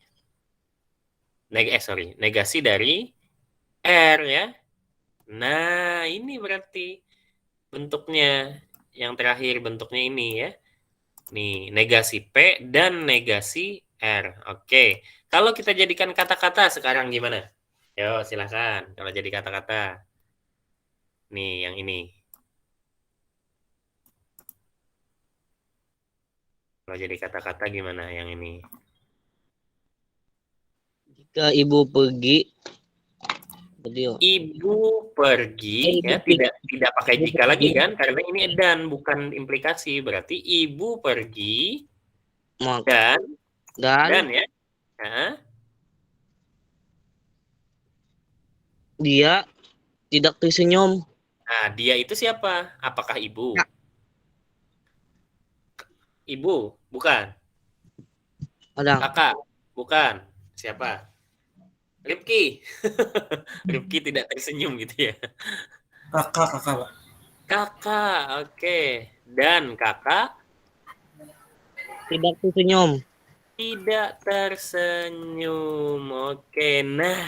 negasi dari R ya. Nah, ini berarti bentuknya yang terakhir bentuknya ini ya. Nih, negasi P dan negasi R. Oke. Kalau kita jadikan kata-kata sekarang gimana? Yo, silakan kalau jadi kata-kata. Nih, yang ini. Kalau jadi kata-kata gimana yang ini? Jika ibu pergi, beliau. Ibu pergi ya, tidak pakai jika lagi kan, karena ini dan bukan implikasi. Berarti ibu pergi dan ya. Nah, dia tidak tersenyum. nah, dia itu siapa? Apakah ibu? Ya. Ibu, bukan. Ada. Kakak, bukan. Siapa? Rifki. Rifki tidak tersenyum gitu ya. Kakak, Pak. Kakak, oke. Dan kakak Tidak tersenyum. tidak tersenyum. Oke, nah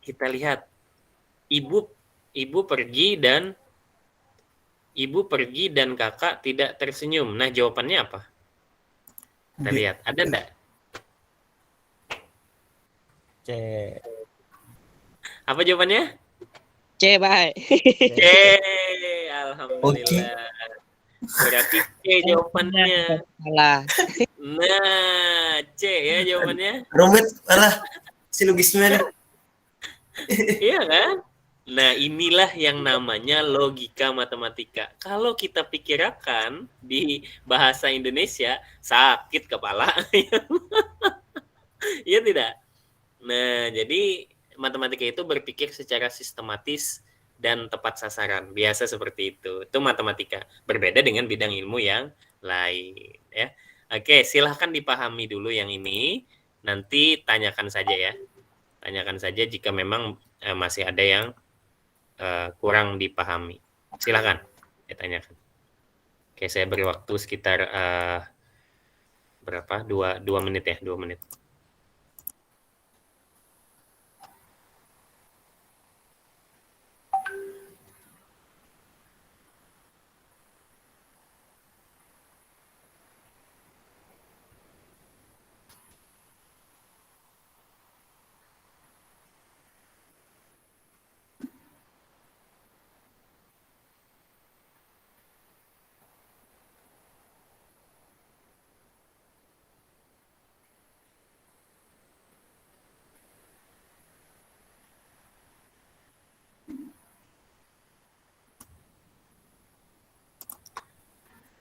kita lihat ibu pergi dan kakak tidak tersenyum. Nah, jawabannya apa? Kita lihat, ada enggak? C. Apa jawabannya? C, baik. C. Alhamdulillah. Berarti C jawabannya. Salah. Nah, C ya jawabannya. Rumit, alah. Silogisme. Iya kan? Nah, inilah yang namanya logika matematika. Kalau kita pikirkan di bahasa Indonesia, sakit kepala. Iya tidak? Nah, jadi matematika itu berpikir secara sistematis dan tepat sasaran. Biasa seperti itu. Itu matematika. Berbeda dengan bidang ilmu yang lain. Ya. Oke, silahkan dipahami dulu yang ini. Nanti tanyakan saja ya. Tanyakan saja jika memang masih ada yang kurang dipahami. Silakan ditanyakan. Oke, saya beri waktu sekitar berapa? 2 menit ya, 2 menit.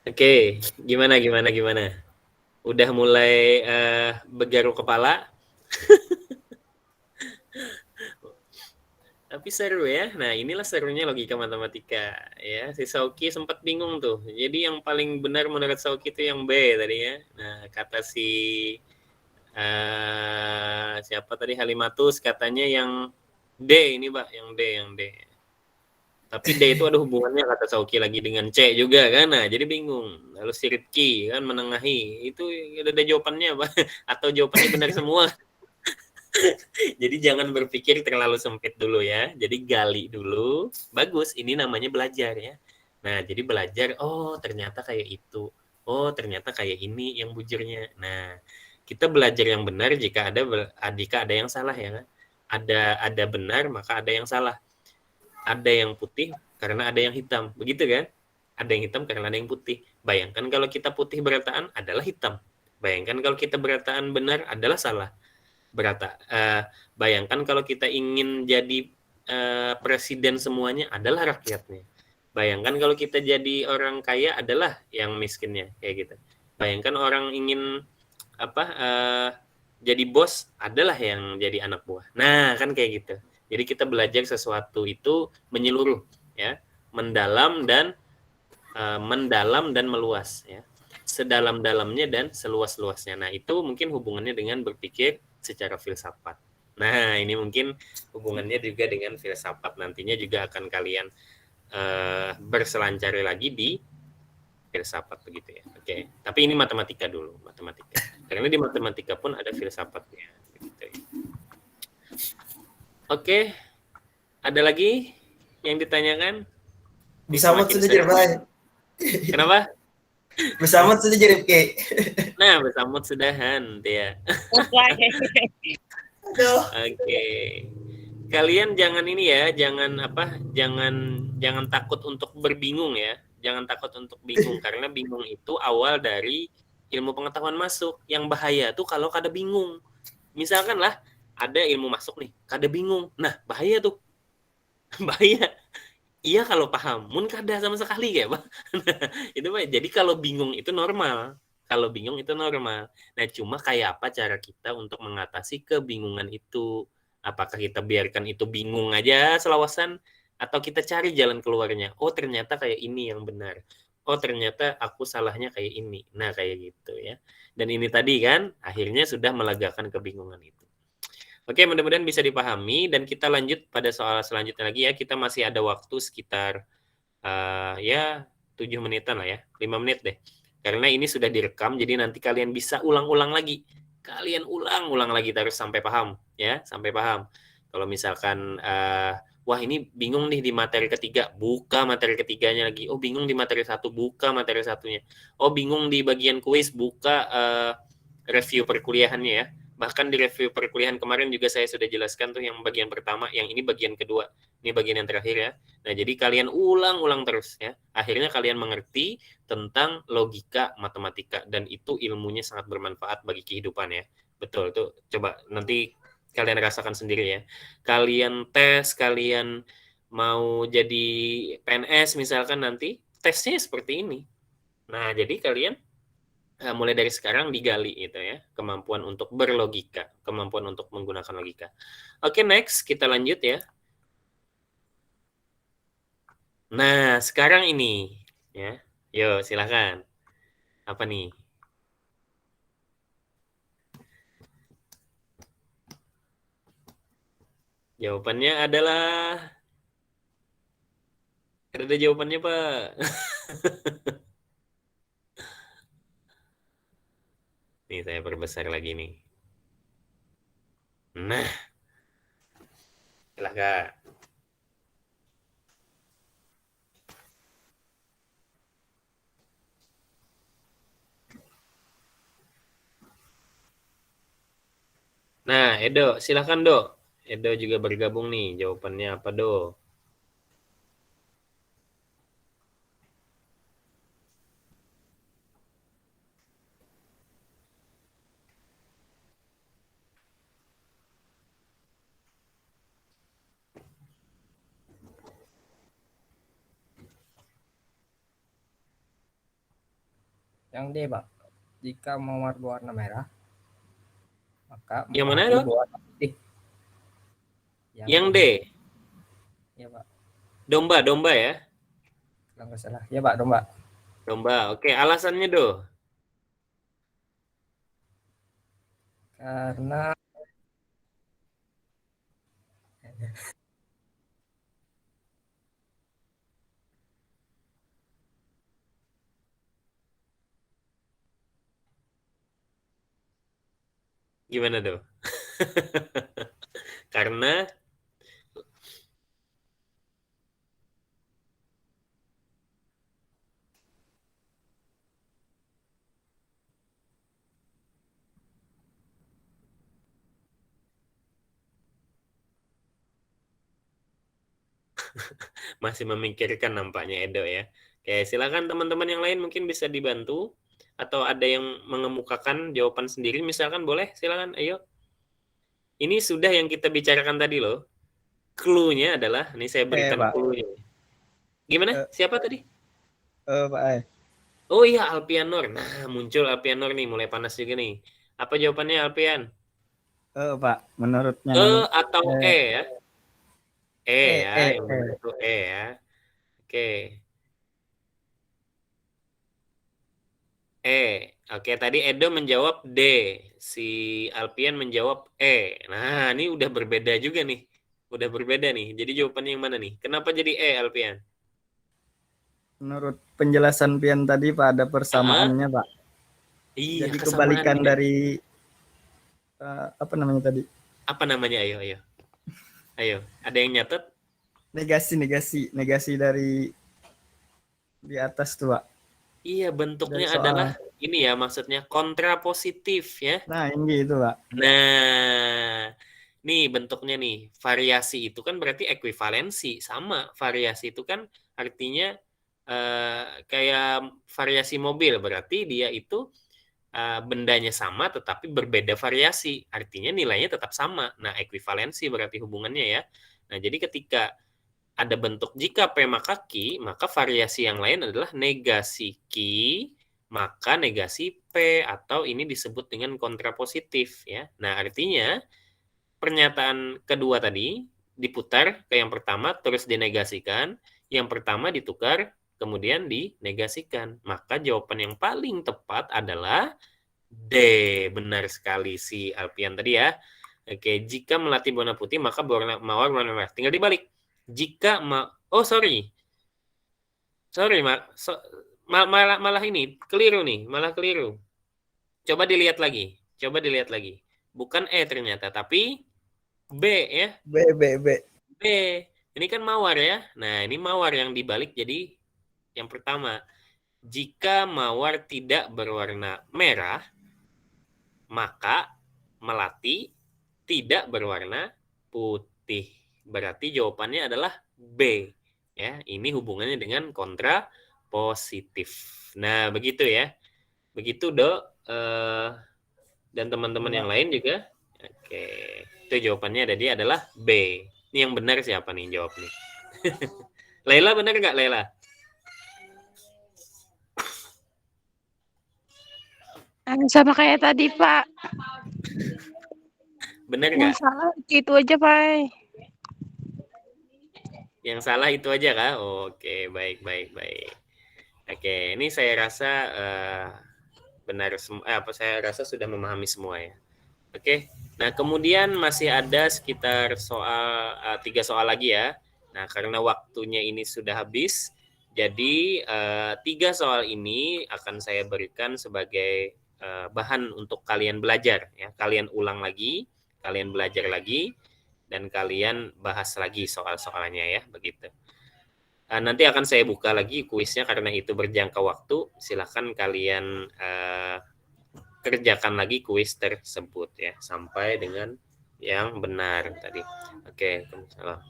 Oke, gimana? Udah mulai bergaruk kepala? Tapi seru ya. Nah, inilah serunya logika matematika ya. Si Sauki sempat bingung tuh. Jadi yang paling benar menurut Sauki itu yang B tadi ya. Nah, kata si siapa tadi Halimatus katanya yang D ini, Pak, yang D. Tapi D itu ada hubungannya kata Sauki lagi dengan C juga kan. Nah, jadi bingung. Lalu si Rifki kan menengahi. Itu ada jawabannya, Pak. Atau jawabannya benar semua. Jadi jangan berpikir terlalu sempit dulu ya. Jadi gali dulu. Bagus, ini namanya belajar ya. Nah, jadi belajar, oh ternyata kayak itu. Oh, ternyata kayak ini yang bujurnya. Nah, kita belajar yang benar jika ada yang salah ya kan. Ada benar maka ada yang salah. Ada yang putih karena ada yang hitam. Begitu kan? Ada yang hitam karena ada yang putih. Bayangkan kalau kita putih berataan adalah hitam. Bayangkan kalau kita berataan benar adalah salah. Bayangkan kalau kita ingin jadi presiden semuanya adalah rakyatnya. Bayangkan kalau kita jadi orang kaya adalah yang miskinnya kayak gitu. Bayangkan orang ingin jadi bos adalah yang jadi anak buah. Nah, kan kayak gitu. Jadi kita belajar sesuatu itu menyeluruh ya, mendalam dan meluas ya. Sedalam-dalamnya dan seluas-luasnya. Nah, itu mungkin hubungannya dengan berpikir secara filsafat. Nah, ini mungkin hubungannya juga dengan filsafat. Nantinya juga akan kalian berselancar lagi di filsafat begitu ya. Oke. Tapi ini matematika dulu, matematika. Karena di matematika pun ada filsafatnya begitu ya. Oke. Ada lagi yang ditanyakan? Bersama sudah jadi baik. Kenapa? Bersama sudah jadi Rifki. Nah, bersamut sudahan dia. Aduh. Oke. Kalian jangan ini ya, jangan takut untuk berbingung ya. Jangan takut untuk bingung karena bingung itu awal dari ilmu pengetahuan masuk. Yang bahaya tuh kalau kada bingung. Misalkan lah ada ilmu masuk nih, kada bingung. Nah, bahaya tuh. Bahaya. Iya kalau paham, mun kada sama sekali kayak Pak. Itu Pak. Jadi kalau bingung itu normal. Kalau bingung itu normal. Nah, cuma kayak apa cara kita untuk mengatasi kebingungan itu? Apakah kita biarkan itu bingung aja selawasan atau kita cari jalan keluarnya? Oh, ternyata kayak ini yang benar. Oh, ternyata aku salahnya kayak ini. Nah, kayak gitu ya. Dan ini tadi kan akhirnya sudah melegakan kebingungan itu. Oke, mudah-mudahan bisa dipahami dan kita lanjut pada soal selanjutnya lagi ya. Kita masih ada waktu sekitar ya 7 menitan lah ya, 5 menit deh. Karena ini sudah direkam, jadi nanti kalian bisa ulang-ulang lagi. Kalian ulang-ulang lagi terus sampai paham ya, sampai paham. Kalau misalkan wah ini bingung nih di materi ketiga, buka materi ketiganya lagi. Oh bingung di materi satu, buka materi satunya. Oh bingung di bagian kuis, buka review perkuliahannya ya. Bahkan di review perkuliahan kemarin juga saya sudah jelaskan tuh yang bagian pertama, yang ini bagian kedua. Ini bagian yang terakhir ya. Nah, jadi kalian ulang-ulang terus ya. Akhirnya kalian mengerti tentang logika matematika dan itu ilmunya sangat bermanfaat bagi kehidupan ya. Betul tuh. Coba nanti kalian rasakan sendiri ya. Kalian tes, kalian mau jadi PNS misalkan nanti, tesnya seperti ini. Nah, jadi kalian mulai dari sekarang digali gitu ya, kemampuan untuk berlogika, kemampuan untuk menggunakan logika. Oke, next kita lanjut ya. Nah, sekarang ini ya. Yo, silakan. Apa nih? Jawabannya adalah ada jawabannya, Pak. Nih saya perbesar lagi nih. Nah, silakan. Nah, Edo, silakan, Do. Edo juga bergabung nih. Jawabannya apa, Do? Yang D, Pak. Jika mawar berwarna merah, maka Yang mana melati tuh? berwarna putih. Yang D. Ya, Pak. Domba ya. Kalau nggak salah. Ya, Pak, domba. Domba. Oke, alasannya do. Karena Gimana do? Karena masih memikirkan nampaknya Edo ya. Oke, silakan teman-teman yang lain mungkin bisa dibantu atau ada yang mengemukakan jawaban sendiri misalkan boleh silakan ayo. Ini sudah yang kita bicarakan tadi loh. Clue-nya adalah ini saya berikan Pak. clue-nya. Gimana? Siapa tadi? Pak. Oh iya Alpianor. Nah, muncul Alpianor nih mulai panas juga nih. Apa jawabannya Alpian? Pak. Menurut E yang atau E ya? E ya, yang benar itu E ya. Oke. Oke, tadi Edo menjawab D, si Alpian menjawab E. Nah, ini udah berbeda juga nih. Udah berbeda nih. Jadi jawabannya yang mana nih? Kenapa jadi E, Alpian? menurut penjelasan Pian tadi, Pak, ada persamaannya, Pak. Iya, Jadi kesamaan kebalikan nih. dari apa namanya tadi? Apa namanya? Ayo. Ayo, ada yang nyatet? Negasi dari di atas tuh, Pak. Iya, bentuknya Dari soal. adalah ini ya, maksudnya kontrapositif ya. Nah, ini itu, Pak. Nah, nih bentuknya nih, variasi itu kan berarti ekuivalensi, sama. Variasi itu kan artinya kayak variasi mobil, berarti dia itu bendanya sama tetapi berbeda variasi, artinya nilainya tetap sama. Nah, ekuivalensi berarti hubungannya ya. Nah, jadi ketika ada bentuk jika P maka Q, maka variasi yang lain adalah negasi Q, maka negasi P, atau ini disebut dengan kontrapositif ya. Nah, artinya pernyataan kedua tadi diputar ke yang pertama terus dinegasikan, yang pertama ditukar kemudian dinegasikan. Maka jawaban yang paling tepat adalah D. Benar sekali si Alpian tadi ya. Oke, jika melati berwarna putih maka mawar berwarna merah. Tinggal dibalik. Jika sorry, malah ini keliru nih, malah keliru. Coba dilihat lagi. Bukan E ternyata, tapi B ya. B. B. Ini kan mawar ya. Nah, ini mawar yang dibalik jadi yang pertama. Jika mawar tidak berwarna merah, maka melati tidak berwarna putih. Berarti jawabannya adalah B. Ya, ini hubungannya dengan kontra positif. Nah, begitu ya. Begitu, Dok. Dan teman-teman yang lain juga. Oke. Itu jawabannya tadi adalah B. Ini yang benar siapa nih jawab nih? Laila benar nggak, Laila? Sama kayak tadi, Pak. Benar Yang nggak? salah itu aja, Pak. Yang salah itu aja kah? Oke, baik. Oke, ini saya rasa benar saya rasa sudah memahami semua ya. Oke. Nah, kemudian masih ada sekitar 3 soal lagi ya. Nah, karena waktunya ini sudah habis, jadi 3 soal ini akan saya berikan sebagai bahan untuk kalian belajar ya. Kalian ulang lagi, kalian belajar lagi, dan kalian bahas lagi soal-soalnya ya, begitu. Nanti akan saya buka lagi kuisnya karena itu berjangka waktu. Silakan kalian kerjakan lagi kuis tersebut ya sampai dengan yang benar tadi. Oke, salam.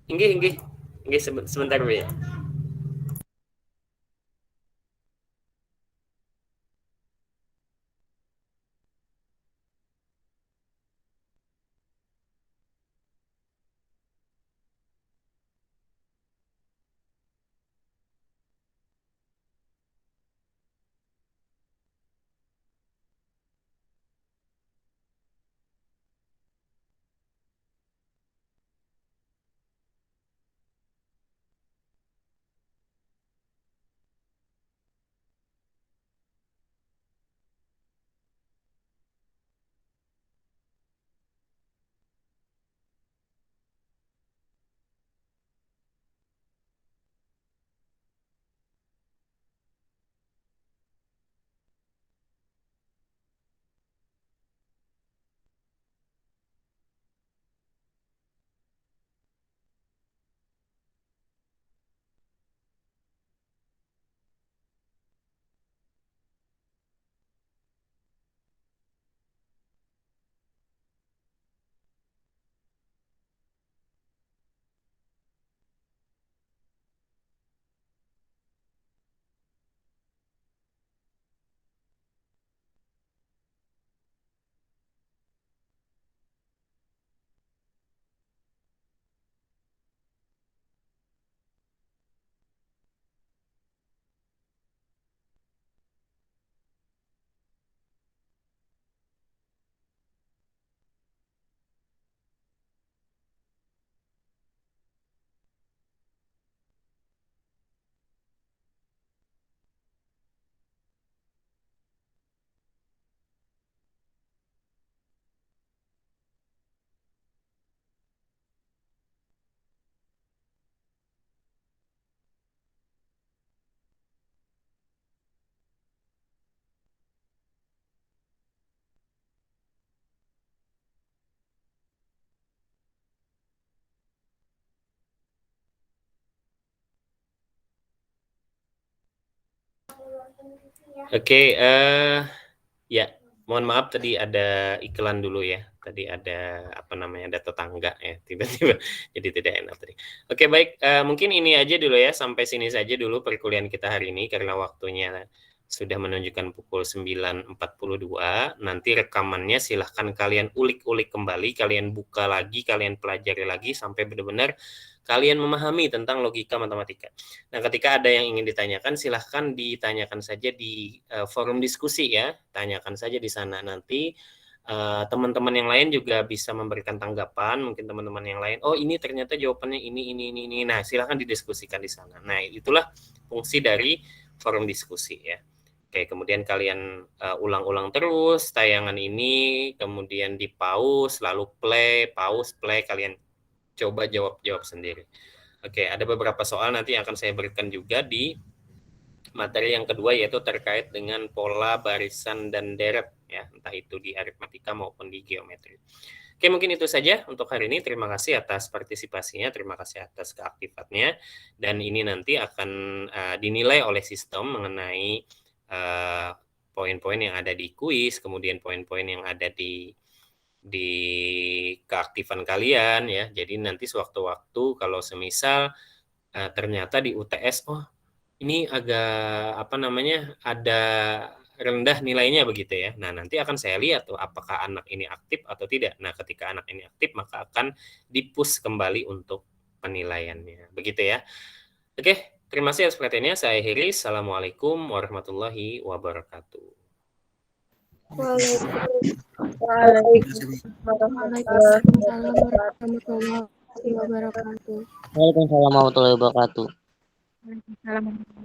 Inggih, sebentar Bu ya. Oke, ya, mohon maaf tadi ada iklan dulu ya. Tadi ada apa namanya, ada tetangga ya, tiba-tiba jadi tidak enak tadi. Oke, baik, mungkin ini aja dulu ya, sampai sini saja dulu perkuliahan kita hari ini karena waktunya sudah menunjukkan pukul 9.42. Nanti rekamannya silahkan kalian ulik-ulik kembali, kalian buka lagi, kalian pelajari lagi sampai benar-benar kalian memahami tentang logika matematika. Nah, ketika ada yang ingin ditanyakan, silahkan ditanyakan saja di forum diskusi ya. Tanyakan saja di sana. Nanti teman-teman yang lain juga bisa memberikan tanggapan. Mungkin teman-teman yang lain, oh ini ternyata jawabannya ini. Nah, silahkan didiskusikan di sana. Nah, itulah fungsi dari forum diskusi ya. Oke, kemudian kalian ulang-ulang terus tayangan ini, kemudian di pause, lalu pause, play, kalian coba jawab sendiri. Oke, ada beberapa soal nanti yang akan saya berikan juga di materi yang kedua, yaitu terkait dengan pola, barisan, dan deret ya, entah itu di aritmatika maupun di geometri. Oke, mungkin itu saja untuk hari ini. Terima kasih atas partisipasinya, terima kasih atas keaktifannya, dan ini nanti akan dinilai oleh sistem mengenai poin-poin yang ada di kuis, kemudian poin-poin yang ada di keaktifan kalian ya. Jadi nanti sewaktu-waktu kalau semisal ternyata di UTS, oh ini agak apa namanya, ada rendah nilainya begitu ya. Nah, nanti akan saya lihat tuh apakah anak ini aktif atau tidak. Nah, ketika anak ini aktif maka akan di-push kembali untuk penilaiannya. Begitu ya. Oke, terima kasih atas perhatiannya. Saya akhiri. Assalamualaikum warahmatullahi wabarakatuh. Waalaikumsalam warahmatullahi wabarakatuh. Waalaikumsalam warahmatullahi wabarakatuh.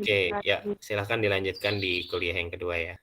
Oke, ya, silahkan dilanjutkan di kuliah yang kedua ya.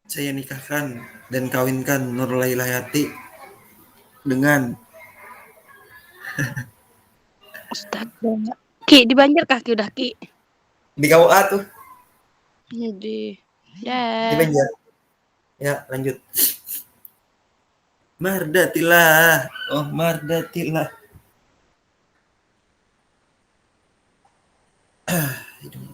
Saya nikahkan dan kawinkan Nur Lailahati dengan Astaga. Ki, di Banjar kah Ki udah Ki? di KUA tuh, Di di Banjar. Ya, lanjut. Mardatilah, oh Mardatilah. Hidung.